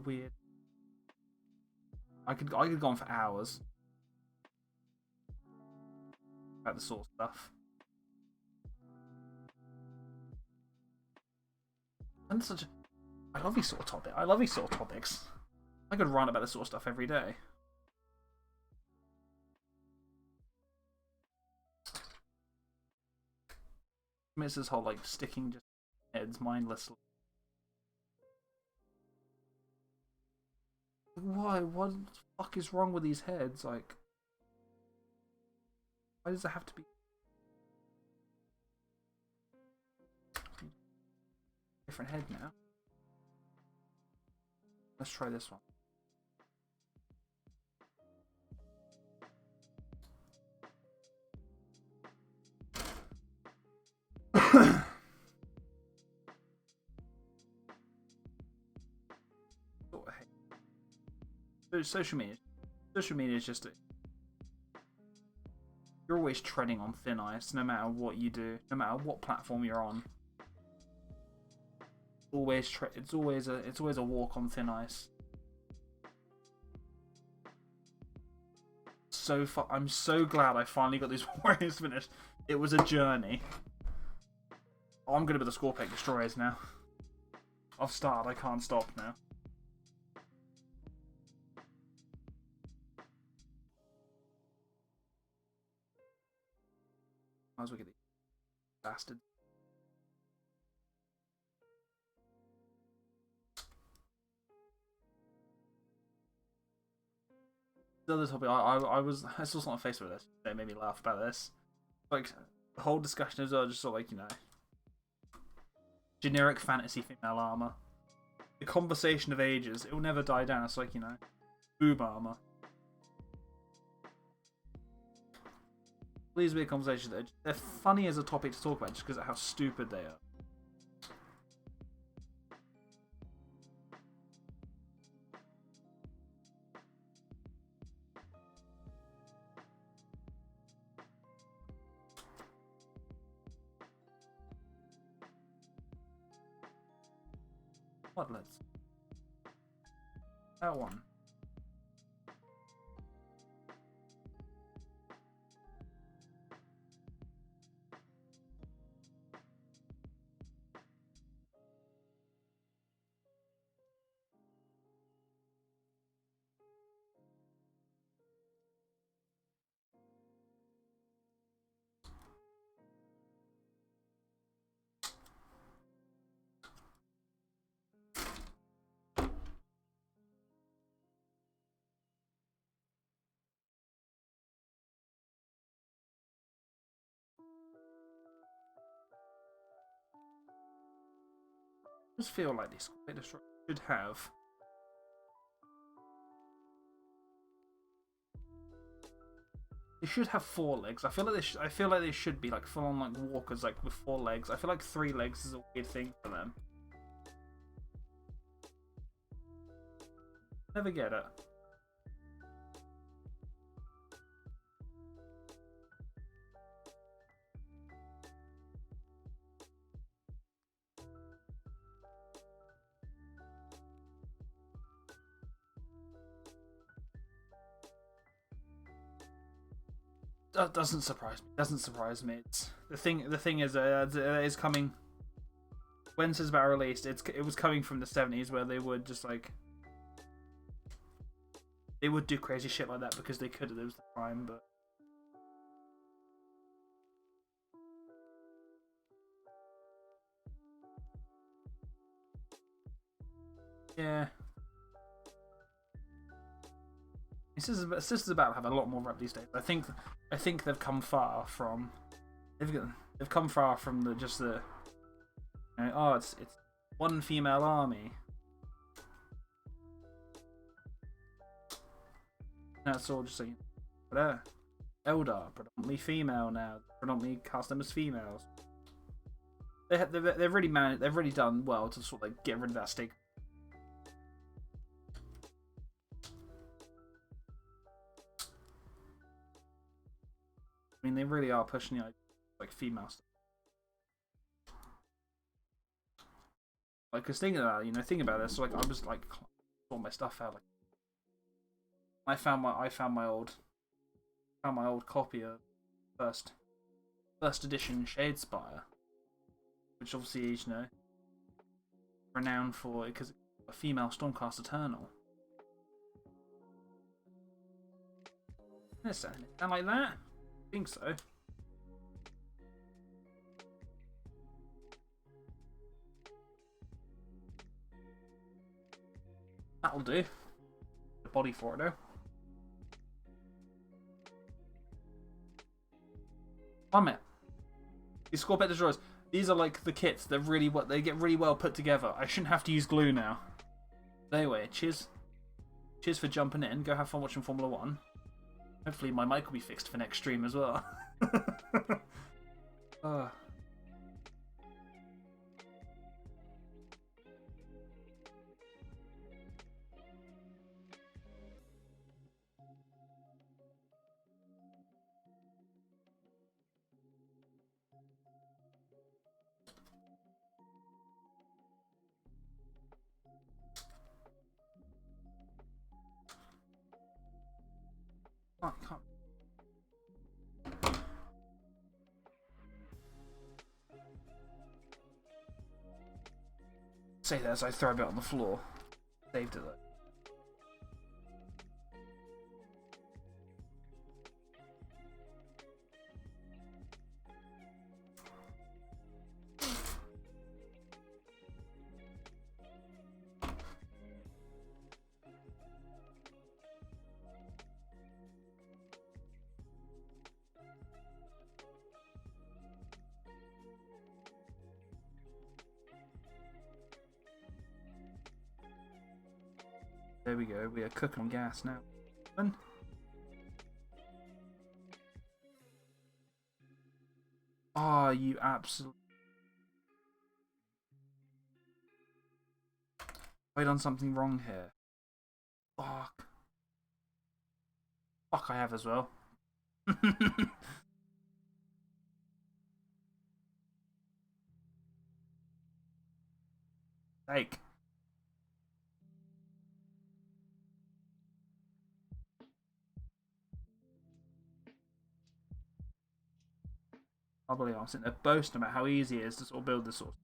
Weird. I could go on for hours about the sort of stuff. And I love these sort of topics. I love these sort of topics. I could rant about this sort of stuff every day. I mean, it's this whole like sticking just heads mindlessly. Why? What the fuck is wrong with these heads? Like, why does it have to be different head now? Let's try this one. Social media is just you're always treading on thin ice, no matter what you do, no matter what platform you're on. It's always a walk on thin ice. I'm so glad I finally got these warriors finished. It was a journey. Oh, I'm gonna be the Scorpion Destroyers now. I've started. I can't stop now. Might as well get these bastards. The other topic, I saw something on Facebook this. They made me laugh about this. Like, the whole discussion is just sort of like, generic fantasy female armor. The conversation of ages, it will never die down. It's like, boob armor. Please be a conversation. They're funny as a topic to talk about just because of how stupid they are. What? Let's. That one. I just feel like this should have. They should have 4 legs. I feel like I feel like they should be like full on like walkers, like with 4 legs. I feel like 3 legs is a weird thing for them. Never get it. That doesn't surprise me. Doesn't surprise me. It's the thing. The thing is, it is coming. When this is about released, it was coming from the 70s where they would just like they would do crazy shit like that because they could. It was the time, but yeah. This is about to have a lot more rep these days. I think they've come far from they've come far from the just the you know, oh it's one female army. That's all just like Eldar predominantly female now, predominantly cast them as females. They've really managed. They've really done well to sort of like get rid of that stigma. I mean, they really are pushing the idea of, like female stuff. Like, cause thinking about thinking about this, so, like I was like all my stuff out. Like, I found my old copy of first edition Shadespire, which obviously is renowned for because it's a female Stormcast Eternal. Does it sound like that? I think so. That'll do. The body for it though. Damn it. These Scorpet Destroyers. These are like the kits. They get really well put together. I shouldn't have to use glue now. But anyway, cheers. Cheers for jumping in. Go have fun watching Formula 1. Hopefully my mic will be fixed for next stream as well. I can't. Say that as I throw a bit on the floor. Saved it though. There we go, we are cooking on gas now. Oh, you absolute. Have I done something wrong here? Fuck. Fuck, I have as well. Like. I believe I'm sitting there boasting about how easy it is to sort of build this sort of.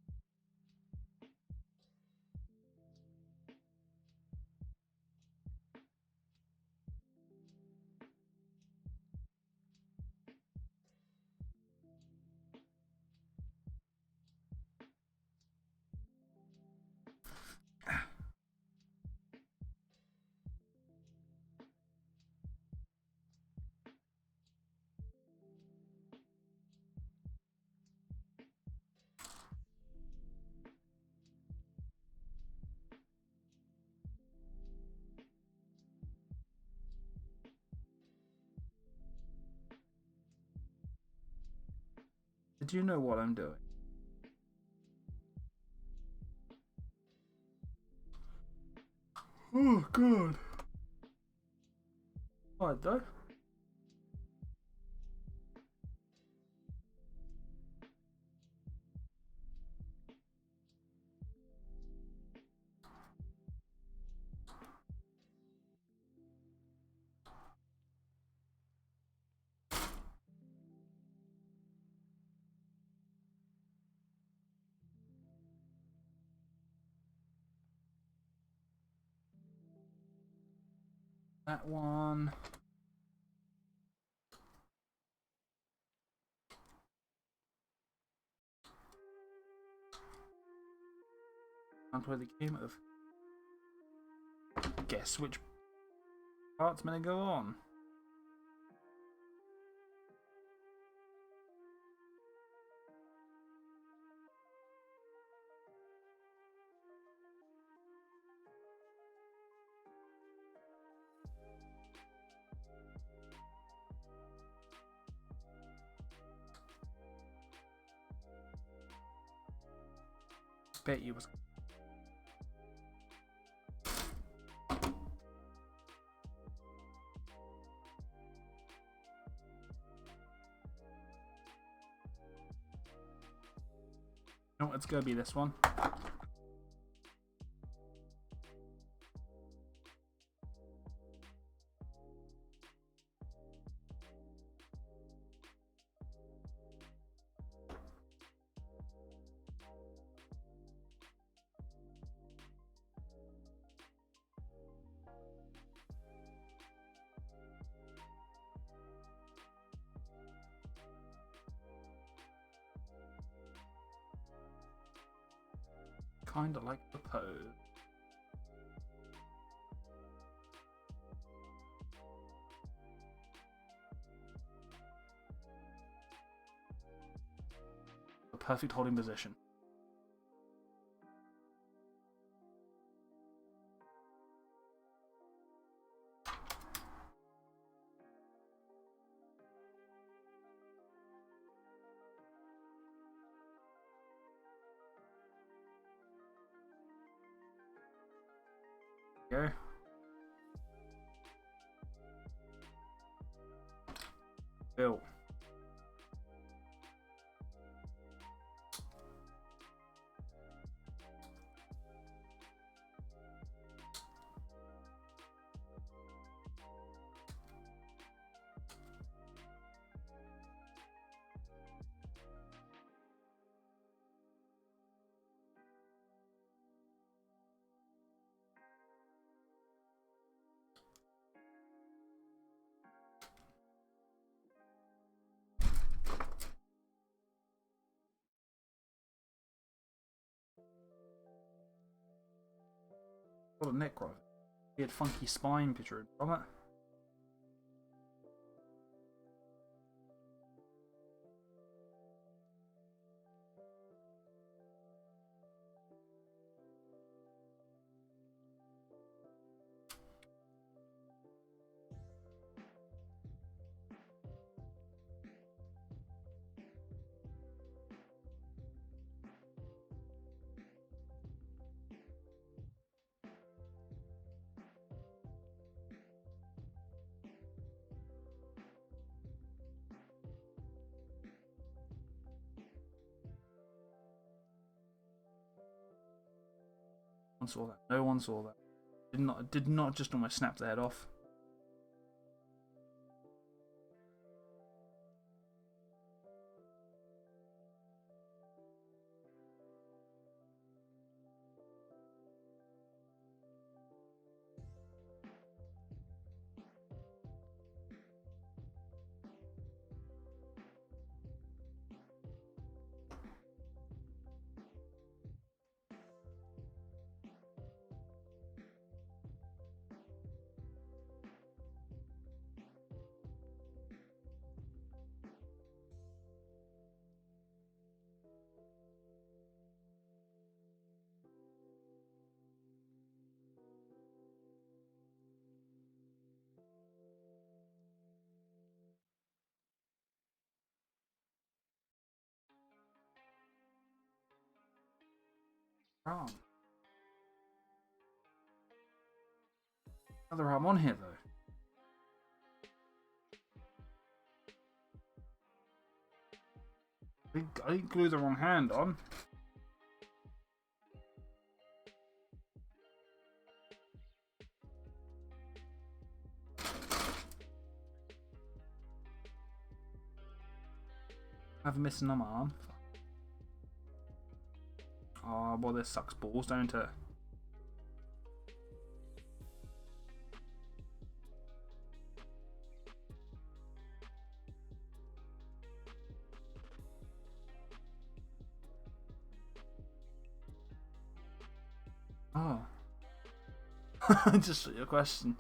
Did you know what I'm doing? Oh god. Alright though. That one. Can't play the game of guess which part's gonna go on. Bet you was. No, it's gonna be this one. Kinda like the pose. The perfect holding position. Go. Bill. What a necron. He had funky spine picture from it. No one saw that. No one saw that. Did not just almost snap the head off. arm. Another arm on here though. I didn't glue the wrong hand on. I have a missing arm. Oh, well, this sucks balls, don't it? Oh. Just your question.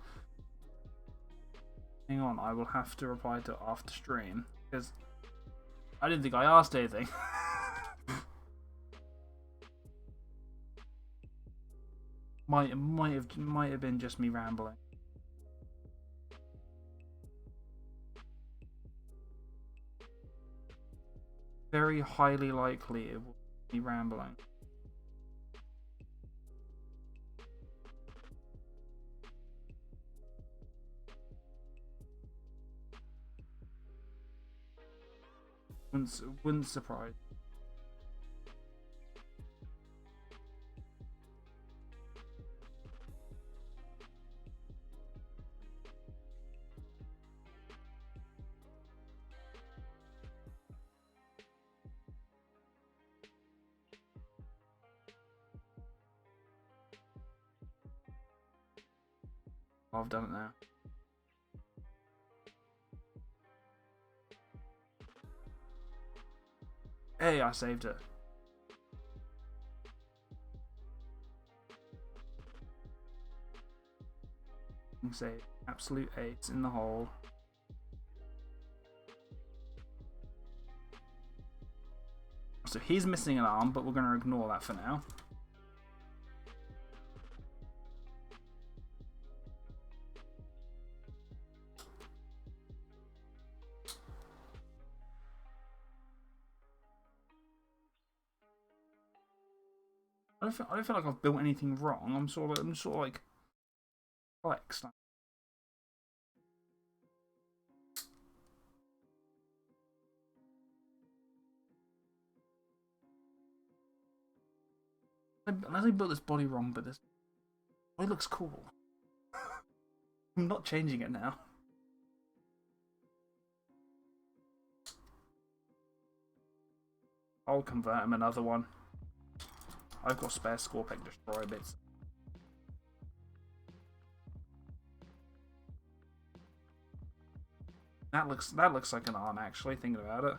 Hang on, I will have to reply to after stream because I didn't think I asked anything. might have been just me rambling. Very highly likely it will be rambling. Wouldn't surprise. Oh, I've done it now. Hey, I saved it. Save. Absolute ace in the hole. So he's missing an arm, but we're going to ignore that for now. I don't feel like I've built anything wrong. I'm sort of like flexed. Unless I built this body wrong, but this body looks cool. I'm not changing it now. I'll convert him another one. I've got spare Scorpion Destroy bits. That looks like an arm actually, thinking about it.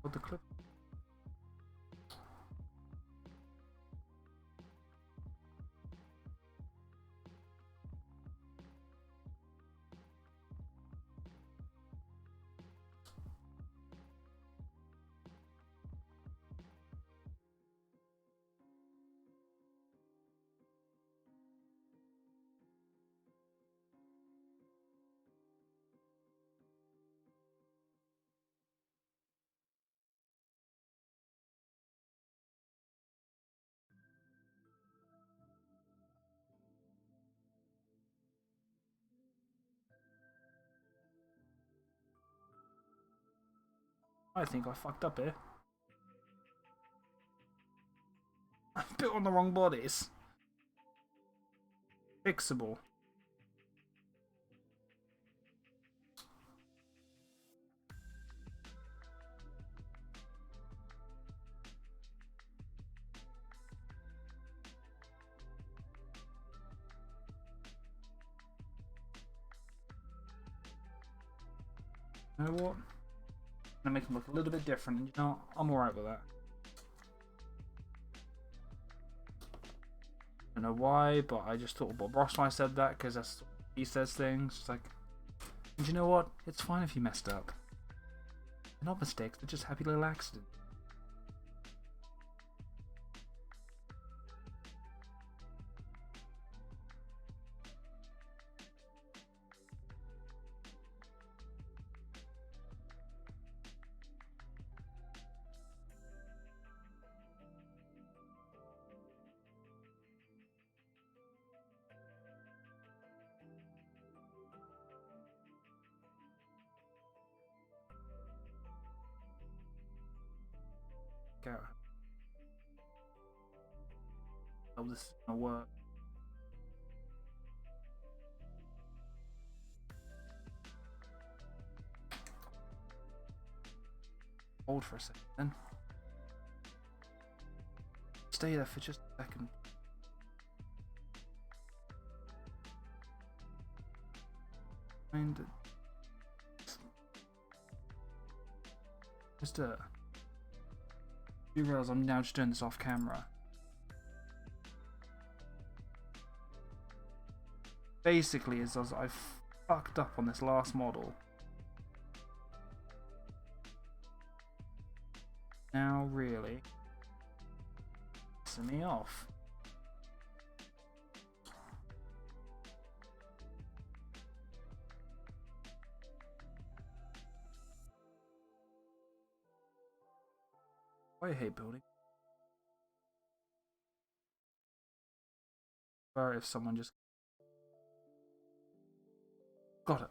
What the clip? I think I fucked up here. I built on the wrong bodies. Fixable. You know what? I'm gonna make them look a little bit different, and you know, I'm alright with that. I don't know why, but I just thought Bob Ross might have said that because that's he says things. It's like, and you know what? It's fine if you messed up. They're not mistakes, they're just happy little accidents. How this is gonna work. Hold for a second then. Stay there for just a second. Find it. Just you realise I'm now just doing this off camera. Basically, is as I've fucked up on this last model. Now, really, pissing me off. I hate building. Or if someone just got it.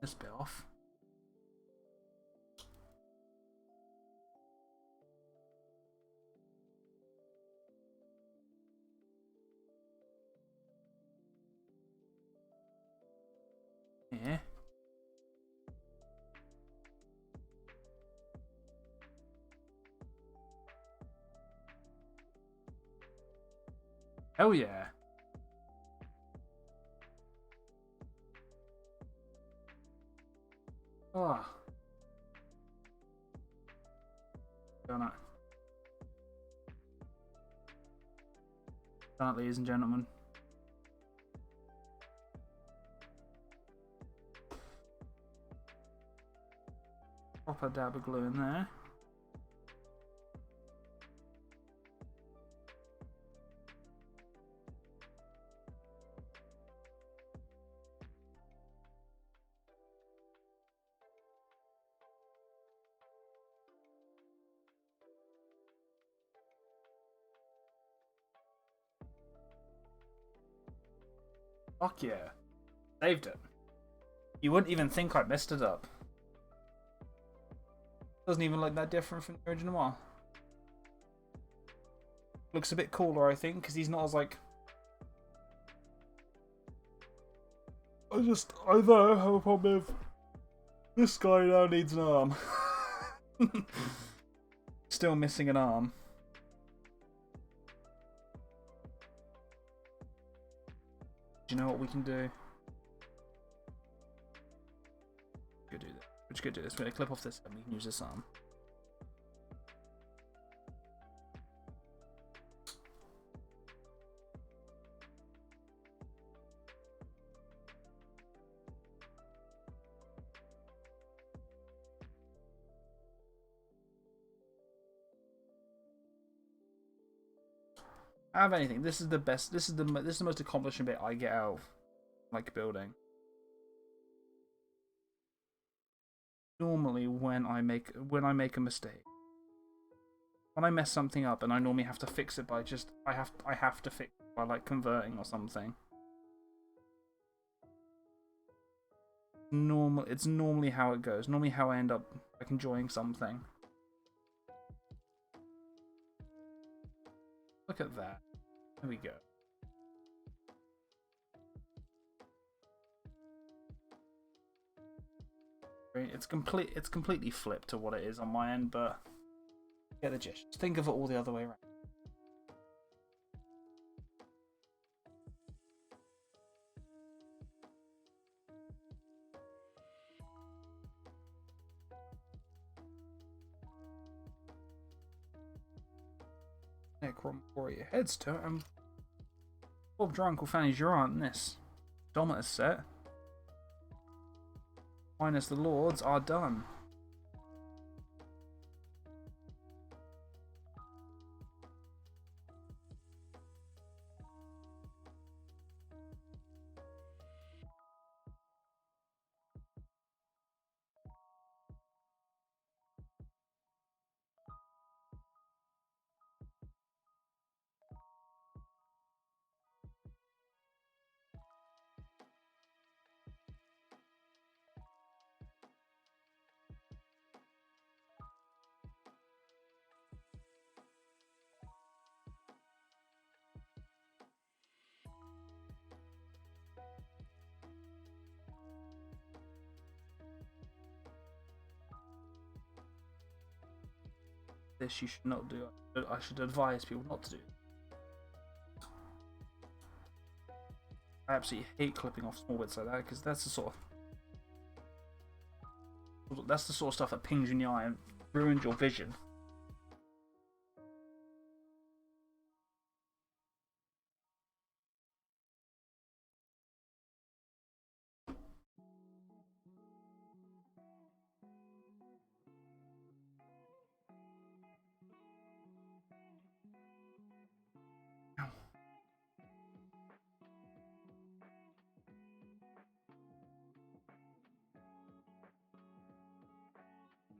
This bit off. Yeah. Hell yeah. Oh. Done it. Done it, ladies and gentlemen. Proper dab of glue in there. Fuck yeah. Saved it. You wouldn't even think I messed it up. Doesn't even look that different from the original one. Looks a bit cooler, I think, because he's not as like... I though have a problem with... This guy now needs an arm. Still missing an arm. Do you know what we can do? Go do this. We're just gonna do this. We're gonna clip off this and we can use this arm. I have anything. This is the best. This is the most accomplishing bit I get out of like building. Normally, when I make a mistake, when I mess something up, and I normally have to fix it by just I have to fix it by like converting or something. It's normally how it goes. Normally how I end up like enjoying something. Look at that. There we go. It's completely flipped to what it is on my end, but get the gist. Just think of it all the other way around. Necron warrior heads to it, and Bob Drunk will fanny your aunt in this Dominus set. Minus the Lords are done. This you should not do. I should advise people not to do. I absolutely hate clipping off small bits like that because that's the sort of stuff that pings you in the eye and ruins your vision.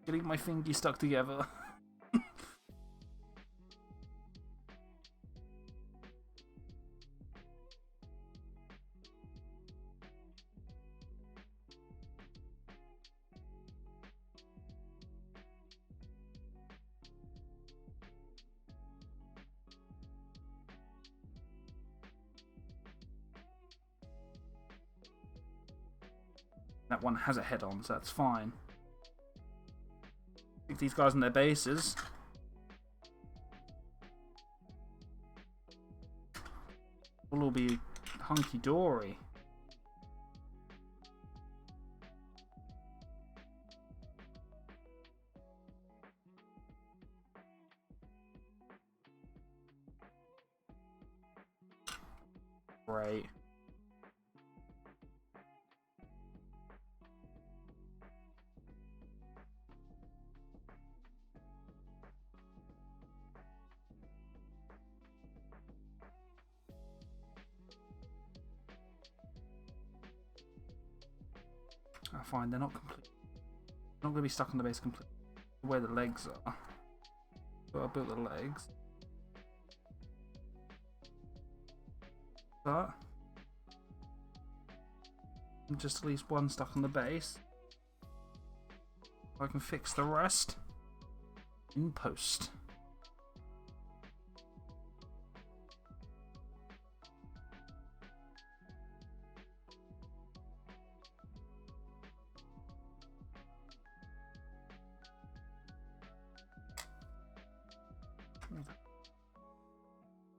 Getting my fingy stuck together. That one has a head on, so that's fine. Stick these guys in their bases. We'll all be hunky-dory. Great. Fine, they're not complete. They're not going to be stuck on the base completely. Where the legs are. So I'll build the legs. But just at least one stuck on the base. I can fix the rest in post.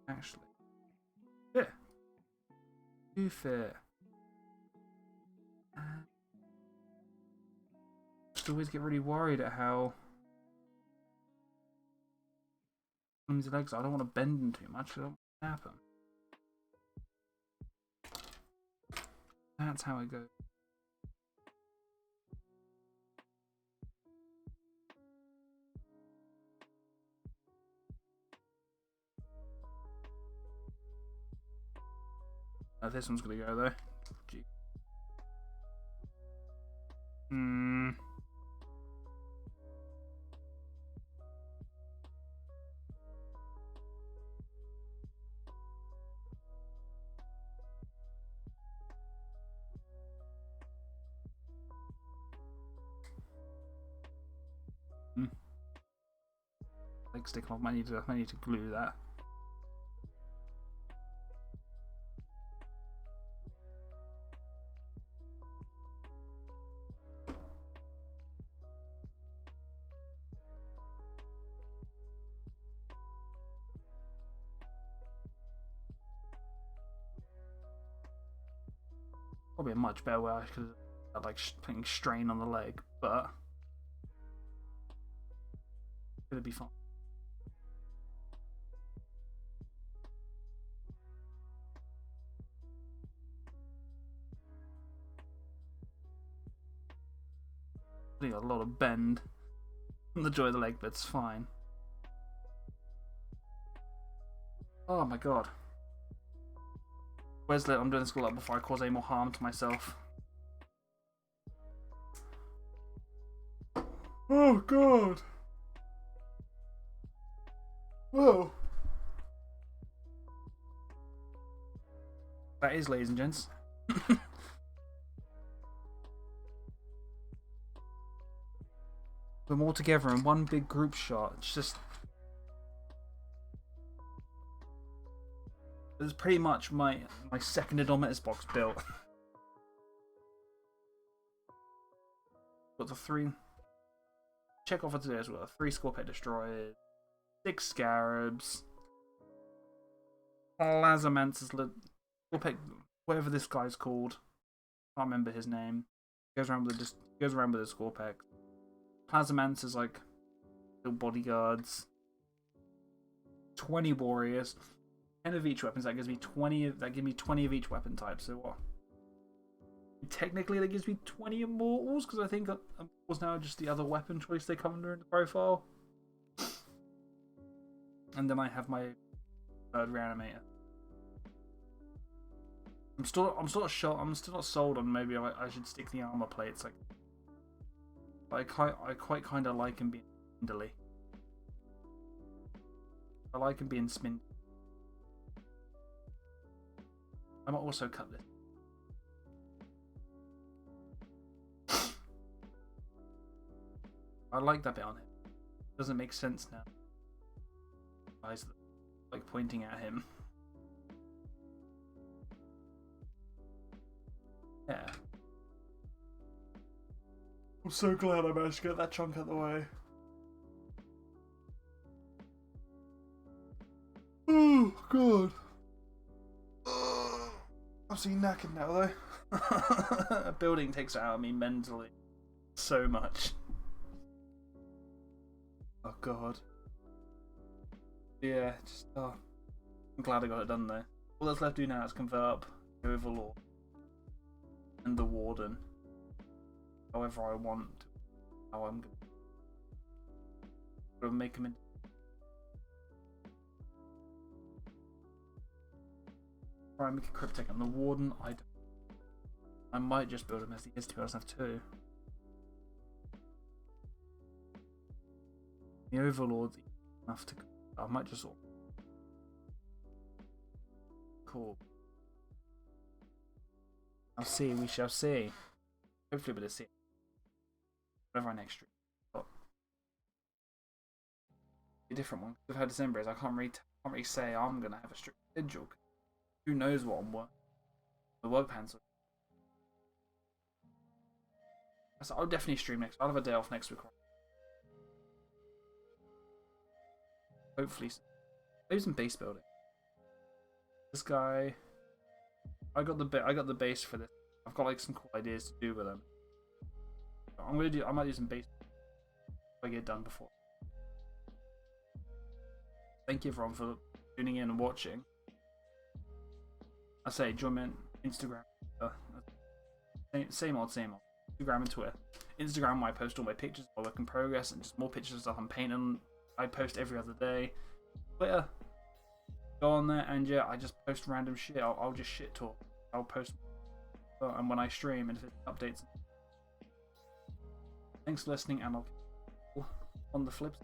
Actually, yeah, do fit. Just always get really worried at how these legs are. I don't want to bend them too much. I don't want to happen. That's how it goes. Oh, this one's gonna go though. Gee. Leg stick off. I need to glue that. Probably a much better way. I could have like putting strain on the leg, but it'll be fine. I got a lot of bend on the joint of the leg, but it's fine. Oh my god. Wesley, I'm doing this all up before I cause any more harm to myself. Oh god. Whoa. That is, ladies and gents. We're all together in one big group shot. It's just... It's pretty much my second Indomitus box built. Got the 3... Check off for today as well. 3 Scorpio Destroyers. 6 Scarabs. Plazamancer's... Scorpio... Whatever this guy's called. Can't remember his name. Goes around with the Scorpex. Plazamancer's like little bodyguards. 20 warriors. 10 of each weapon. That gives me 20 of each weapon type. So what? Technically that gives me 20 immortals, because I think immortals now are just the other weapon choice they come under in the profile. And then I have my third reanimator. I'm still not sold on maybe I should stick the armor plates. Like I quite kind of like him being spindly. I like him being spindly. I might also cut this. I like that bit on him. It doesn't make sense now. Guys like pointing at him. Yeah. I'm so glad I managed to get that chunk out of the way. Oh, God. I'm so knackered now, though. A building takes it out of me mentally so much. Oh, God. Yeah, just, oh. I'm glad I got it done, though. All that's left to do now is convert up the Overlord and the Warden however I want. How I'm gonna make them in. Try and make a cryptic and the Warden. I might just build him as he is, to be honest. I have 2. The Overlord's enough to. I might just. Cool. I'll see. We shall see. Hopefully, we'll see. Whatever our next stream. But a different one. With how December is, I can't really say I'm gonna have a strict schedule. Who knows what I'm working? The work pencil. So I'll definitely stream next. I'll have a day off next week. Hopefully, maybe some base building. This guy, I got the base for this. I've got like some cool ideas to do with them. I might do some base if I get it done before. Thank you everyone for tuning in and watching. I say join me on Instagram. Same old. Instagram and Twitter. Instagram, where I post all my pictures, my work in progress, and just more pictures of stuff I'm painting. I post every other day. Twitter, go on there, and yeah, I just post random shit. I'll just shit talk. I'll post, and when I stream, and if it updates. Thanks for listening, and I'll on the flip.